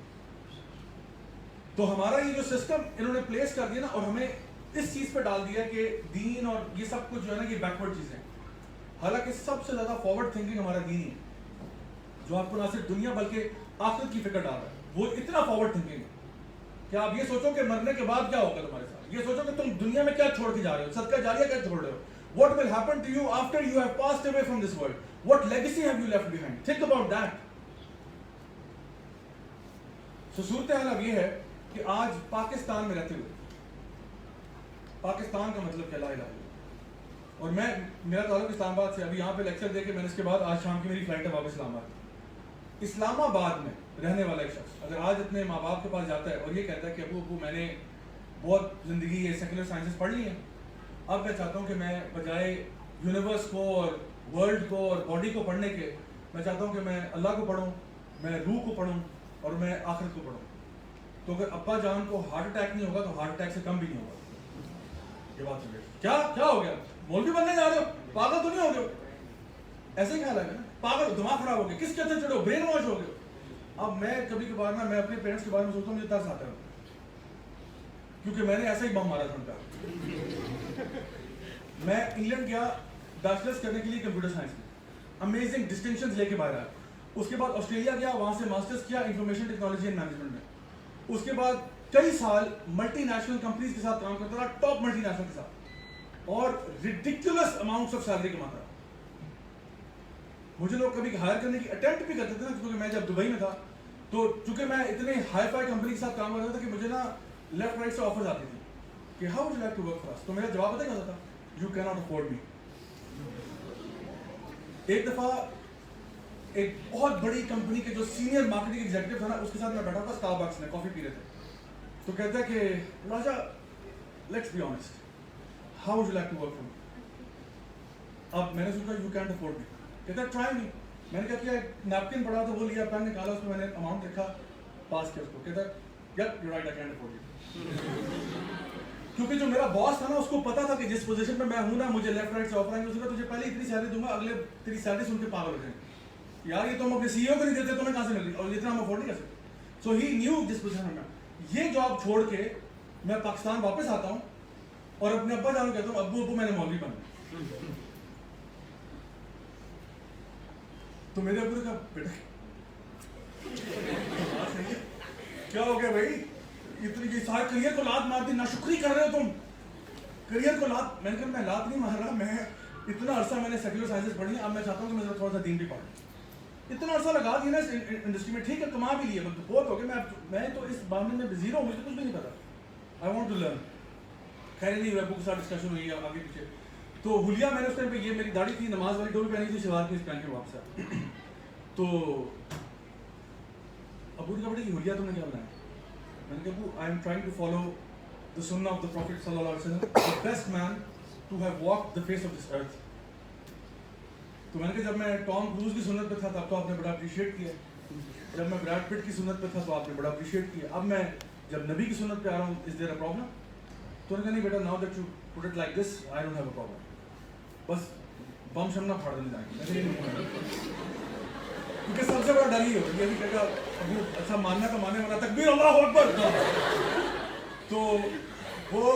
تو ہمارا یہ جو سسٹم انہوں نے پلیس کر دیا نا, اور ہمیں اس چیز پہ ڈال دیا کہ دین اور یہ سب کچھ جو ہے نا یہ بیکورڈ چیزیں, حالانکہ سب سے زیادہ فارورڈ تھنکنگ ہمارا دین ہی ہے, جو آپ کو نہ صرف دنیا بلکہ آخرت کی فکر ڈال رہا ہے. وہ اتنا فارورڈ تھنکنگ ہے کہ آپ یہ سوچو کہ مرنے کے بعد کیا ہوگا تمہارے ساتھ, یہ سوچو کہ تم دنیا میں کیا چھوڑ کے جا رہے ہو, صدقہ جاریہ کیا چھوڑ رہے ہو, what will happen to you after you have passed away from this world, what legacy have you left behind, think about that. So صورتحال اب یہ ہے کہ آج پاکستان میں رہتے ہوئے, پاکستان کا مطلب کیا, لا الہ الا اللہ, اور میرا تعلق اسلام آباد سے, ابھی یہاں پہ لیکچر دے کے میں نے اس کے بعد آج شام کی میری فلائٹ ہے واپس اسلام آباد. اسلام آباد میں رہنے والا ایک شخص اگر آج اپنے ماں باپ کے پاس جاتا ہے اور یہ کہتا ہے کہ ابو میں نے بہت زندگی یہ سیکولر سائنسز پڑھ لی ہیں, اب میں چاہتا ہوں کہ میں بجائے یونیورس کو اور ورلڈ کو اور باڈی کو پڑھنے کے, میں چاہتا ہوں کہ میں اللہ کو پڑھوں, میں روح کو پڑھوں, اور میں آخرت کو پڑھوں. تو اگر ابا جان کو ہارٹ اٹیک نہیں ہوگا تو ہارٹ اٹیک سے کم بھی نہیں ہوگا. یہ بات سمجھے, کیا ہو گیا, مولوی بننے جا رہے ہو, پاگل تو نہیں ہو گئے, ایسے ہی خیال ہے نا, پاگل, دماغ خراب ہو گیا, کس کے اندر چڑھے ہو, برین واش ہو گئے. اب میں کبھی کبھار نا میں اپنے پیرنٹس کے بارے میں سوچتا ہوں, مجھے ترس آتا ہے, کیونکہ میں نے ایسا ہی بم مارا تھا ان کا. میں انگلینڈ گیا بیچلرس کرنے کے لیے کمپیوٹر سائنس میں, امیزنگ ڈسٹنکشنز لے کے باہر آیا. اس کے بعد آسٹریلیا گیا, وہاں سے ماسٹرز کیا انفارمیشن ٹیکنالوجی اینڈ مینجمنٹ میں. اس کے بعد کئی سال ملٹی نیشنل کمپنیز کے ساتھ کام کرتا رہا, ٹاپ ملٹی نیشنل کے ساتھ, اور ریڈیکولس اماؤنٹس آف سیلری کماتا رہا. مجھے لوگ کبھی ہائر کرنے کی اٹیمپٹ بھی کرتے تھے نا, کیونکہ میں جب دبئی میں تھا تو چونکہ میں اتنے ہائی فائی کمپنی کے ساتھ کام کرتا تھا کہ مجھے نا لیفٹ رائٹ سے آفرز آتی تھی کہ how would you like to work for us. تو میرا جواب پتہ کیا تھا, یو کی ناٹ افورڈ می. ایک دفعہ ایک بہت بڑی کمپنی کے جو سینئر مارکیٹنگ ایگزیکٹو تھا نا, اس کے ساتھ میں بیٹھا تھا اسٹاربکس میں, کافی پی رہے تھے. تو کہتا ہے کہ Raja let's be honest, how would you like to work for me. اب میں نے سوچا یو کینٹ افورڈ می. کہتا ہے ٹرائی می. میں نے کہا کیا ایک نیپکن پڑا تو وہ لیا, پین نکالا, اس میں میں نے اماؤنٹ لکھا, پاس کیا اس کو. کہتا ہے yep you right I can't afford you. کیونکہ جو میرا باس تھا نا, اس کو پتا تھا کہ جس پوزیشن پہ میں ہوں نا, مجھے لیفٹ رائٹ سے آفر آئیں گے. اس نے کہا تجھے پہلے اتنی سیلری دوں گا, اگلے تیری سیلری سن کے پاگل ہو جائیں گے, یار یہ تو ہم اپنے سی ای او کو نہیں دیتے, تمہیں کہاں سے مل رہی, اور اتنا ہم افورڈ نہیں کر سکتے. سو ہی نیو جس پوزیشن میں. یہ جاب چھوڑ کے میں پاکستان واپس آتا ہوں اور اپنے ابا جان کو کہتا ہوں ابو میں نے مولوی بننا. تو میرے ابو نے کہا بیٹا کیا ہو گیا بھائی, اتنی سارے کریئر کو لات مار دی, ناشکری کر رہے ہو تم, کریئر کو لات. میں نے کہا میں لات نہیں مار رہا, میں اتنا عرصہ میں نے سیکولر سائنسز پڑھی, اب میں چاہتا ہوں کہ میں تھوڑا سا دین بھی پڑھوں. اتنا عرصہ لگا دیا نا اس انڈسٹری میں, ٹھیک ہے کما بھی لیا, بہت ہو گیا, میں تو اس معاملے میں زیرو ہوں, مجھے کچھ بھی نہیں پتا. I want to learn. خیر نہیں, ابو کے ساتھ ڈسکشن ہوئی آگے پیچھے. تو حلیہ میں نے اس ٹائم پہ, یہ میری داڑھی تھی, نماز والی ٹوپی پہنی تھی, شلوار کی پہن کے واپس آیا. تو ابو نے کہا بیٹا یہ حلیہ تم نے کیا بنایا. میں نے کہا ابو I am trying to follow the sunnah of the Prophet صلی اللہ علیہ وسلم, the best man to have walked the face of this earth. تو میں نے کہا جب میں ٹام کروز کی سنت پہ تھا تب تو آپ نے بڑا اپریشیٹ کیا, جب میں بریڈ پٹ کی سنت پہ تھا تو آپ نے بڑا اپریشیٹ کیا, اب میں جب نبی کی سنت پہ آ رہا ہوں, is there a problem? تو نے کہا نہیں بیٹا, now that you put it like this I don't have a problem. بس بم شم نہ پھاڑ دینے جائیں گے, کیونکہ سب سے بڑا ڈر ہی ہوگا, یہ بھی کہے گا ابو اچھا ماننا تو مانے والا, تکبیر اللہ اکبر. تو وہ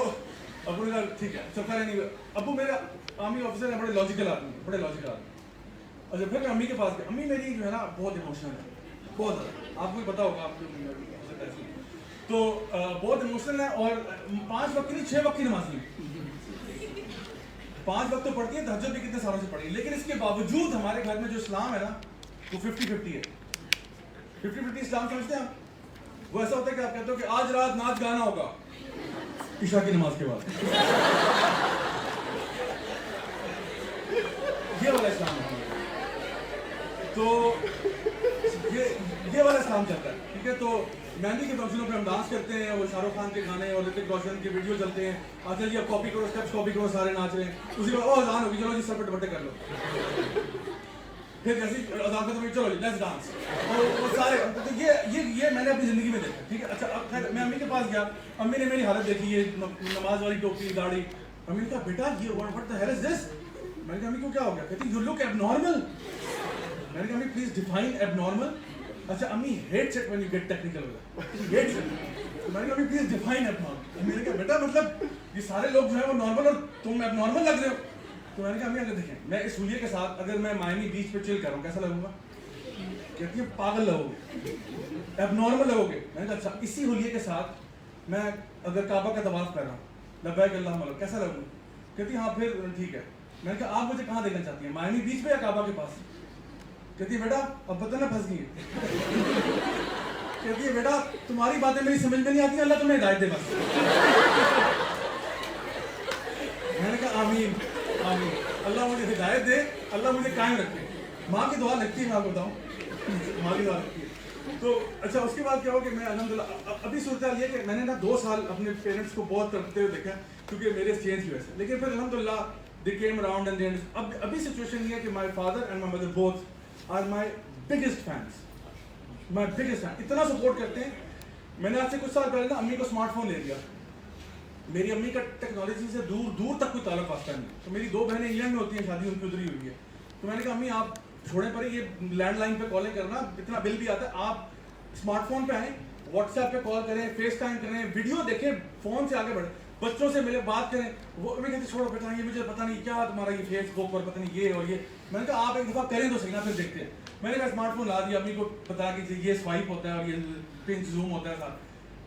ابو نے کہا ٹھیک ہے چل خیر نہیں. ابو میرے آرمی آفیسر ہیں, بڑے لاجیکل آدمی, بڑے لاجیکل آدمی. اچھا پھر میں امی کے پاس گیا. امی میری جو ہے نا بہت ایموشنل ہے, بہت زیادہ, آپ کو بھی پتا ہوگا, آپ کو تو بہت ایموشنل ہے, اور 5 وقت کی نہیں 6 وقت کی نماز نہیں, 5 وقت تو پڑھتی ہے, تہجد بھی کتنے سالوں سے پڑھی, لیکن اس کے باوجود ہمارے گھر میں جو اسلام ہے نا وہ 50-50 ہے. 50-50 اسلام سمجھتے ہیں آپ, وہ ایسا ہوتا ہے کہ آپ کہتے ہو کہ آج رات ناچ گانا ہوگا عشاء کی نماز کے بعد. یہ والا اسلام ہے. تو یہ والا اسلام چلتا ہے, ٹھیک ہے. تو مہندی کے فنکشنوں پہ ہم ڈانس کرتے ہیں, اور شاہ رخ خان کے گانے اور رتک روشن کے ویڈیو چلتے ہیں, آج جی آپ کاپی کرو, اسٹیپس کاپی کرو, سارے ناچ رہے ہیں. اسی کے بعد اذان ہوگی, چلو جی سر پہ دوپٹے کر لو, پھر جیسے اذان ختم ہوئی چلو جی لیٹس ڈانس, اور وہ سارے. تو یہ میں نے اپنی زندگی میں دیکھا, ٹھیک ہے. اچھا اب خیر میں امی کے پاس گیا, امی نے میری حالت دیکھی, یہ نماز والی ٹوپی داڑھی. امی نے کہا بیٹا یہ what the hell is this. میں نے کہا امی کو کیا ہو گیا. کہتی you look abnormal. میں نے کہا امی پلیز ڈیفائن abnormal. اچھا امی hates it when you get technical with it. hates it. میں نے کہا امی پلیز ڈیفائن abnormal. میں نے کہا بیٹا مطلب یہ سارے لوگ جو ہیں وہ نارمل اور تم abnormal لگ رہے ہو. تو میں نے کہا امی اگر دیکھیں میں اس حلیے کے ساتھ اگر میں مائمی بیچ پہ چل کر رہا ہوں کیسا لگوں گا. کہتی ہے پاگل لگو گے, abnormal لگو گے. میں نے کہا اچھا اسی حلیے کے ساتھ میں اگر کعبہ کا طواف کر رہا ہوں لبیک اللہم لبیک کیسا لگوں گا. کہتی ہاں پھر ٹھیک ہے. میں نے کہا آپ مجھے کہاں دیکھنا چاہتی ہیں, مائمی بیچ پہ یا کعبہ کے پاس. کہتی ہے بیٹا اب پتہ نہ پھنس گئی ہے. کہتی ہے بیٹا تمہاری باتیں میری سمجھ میں نہیں آتی, اللہ تمہیں ہدایت دے بس. میں نے کہا آمین آمین, اللہ مجھے ہدایت دے, اللہ مجھے قائم رکھے. ماں کی دعا لگتی ہے, میں آپ کو بتاؤں ماں کی دعا لگتی ہے. تو اچھا اس کے بعد کیا ہو کہ میں الحمدللہ ابھی صورتحال یہ کہ میں نے نا 2 سال اپنے پیرنٹس کو بہت کرتے ہوئے دیکھا کیونکہ میرے چینج کی وجہ سے, لیکن پھر الحمدللہ they came around and then ابھی سچویشن یہ ہے کہ my father and my mother both are my biggest fans, my biggest fan. اتنا سپورٹ کرتے ہیں. میں نے آج سے کچھ سال پہلے نا امی کو اسمارٹ فون لے دیا. میری امی کا ٹیکنالوجی سے دور دور تک کوئی تعلق واسطہ نہیں. تو میری 2 بہنیں انگلینڈ میں ہوتی ہیں, شادی ان کی ادھر ہی ہوئی ہے. تو میں نے کہا امی آپ چھوڑیں پڑے, یہ لینڈ لائن پہ کالیں کرنا اتنا بل بھی آتا ہے, آپ اسمارٹ فون پہ آئیں, واٹس ایپ پہ کال کریں, فیس ٹائم کریں, ویڈیو دیکھیں, فون سے آگے بڑھیں, بچوں سے ملے بات کریں. وہ میں کہتے چھوڑو بیٹا یہ مجھے پتہ نہیں کیا تمہارا یہ فیس بک پر پتہ نہیں یہ اور یہ. میں نے کہا آپ ایک دفعہ کریں تو صحیح نا, پھر دیکھتے ہیں. میں نے کہا اسمارٹ فون لا دیا, امی کو بتا کہ یہ سوائپ ہوتا ہے اور یہ پنچ زوم ہوتا ہے ساتھ.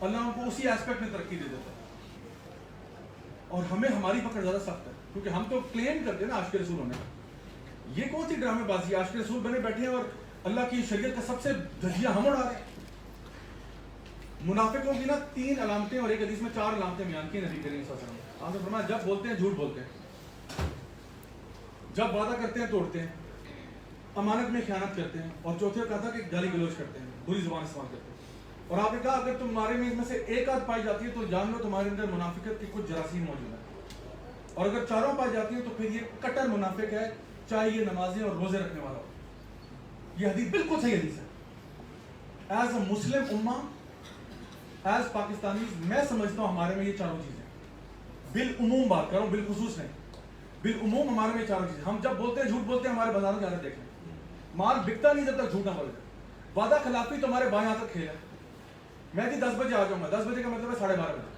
اللہ ہم کو اسی ایسپیکٹ میں ترقی دے دیتا ہے. اور ہمیں ہماری پکڑ زیادہ سخت ہے, کیونکہ ہم تو کلیم کرتے ہیں نا عاشق رسول ہونے کا. یہ کون سی ڈرامے بازی, عاشق رسول بنے بیٹھے ہیں اور اللہ کی شریعت کا سب سے دھجیاں ہم اڑا رہے ہیں. منافقوں کی نا 3 علامتیں اور ایک حدیث میں 4 علامتیں بیان کی نبی کریم صلی اللہ علیہ وسلم. آپ نے فرمایا جب بولتے ہیں جھوٹ بولتے ہیں, جب وعدہ کرتے ہیں توڑتے ہیں, امانت میں خیانت کرتے ہیں, اور چوتھے کہا تھا کہ گالی گلوچ کرتے ہیں, بری زبان استعمال کرتے ہیں. اور آپ نے کہا اگر تمہارے میں سے ایک آدھ پائی جاتی ہے تو جان لو تمہارے اندر منافقت کی کچھ جراثیم موجود ہے, اور اگر چاروں پائی جاتی ہیں تو پھر یہ کٹر منافق ہے, چاہے یہ نمازیں اور روزے رکھنے والا ہو. یہ حدیث بالکل صحیح حدیث ہے. ایز اے مسلم امہ, ایز پاکستانی, میں سمجھتا ہوں ہمارے میں یہ چاروں چیزیں, بالعموم بات کر رہا ہوں, بالخصوص نہیں, بالعموم ہمارے میں یہ چاروں چیزیں. ہم جب بولتے ہیں جھوٹ بولتے ہیں, ہمارے بازاروں کی حالت دیکھ لیں, مال بکتا نہیں جب تک جھوٹ نہ بولے. وعدہ خلافی تو ہمارے بائیں ہاتھ تک کھیل ہے. میں جی 10 بجے آ جاؤں گا, 10 بجے کا مطلب ہے 12:30 بجے.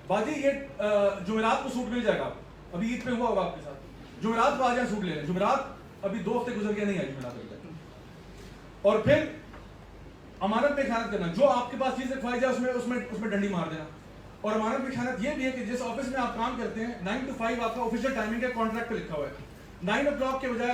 باجی یہ جمعرات کو سوٹ مل جائے گا, ابھی عید پہ ہوا ہوگا آپ کے ساتھ, جمعرات کو آ جائیں سوٹ لے لیں. جمعرات ابھی 2 ہفتے گزر گئے, نہیں آئی جمعرات ابھی تک. اور پھر امانت میں خیانت کرنا, جو آپ کے پاس چیز رکھوائی جائے اس میں ڈنڈی مار دینا. اور امانت میں خیانت یہ بھی ہے کہ جس آفس میں آپ کام کرتے ہیں 9 to 5 آپ کا آفیشیل ٹائمنگ ہے, کانٹریکٹ پہ لکھا ہوا ہے, 9 o'clock کے بجائے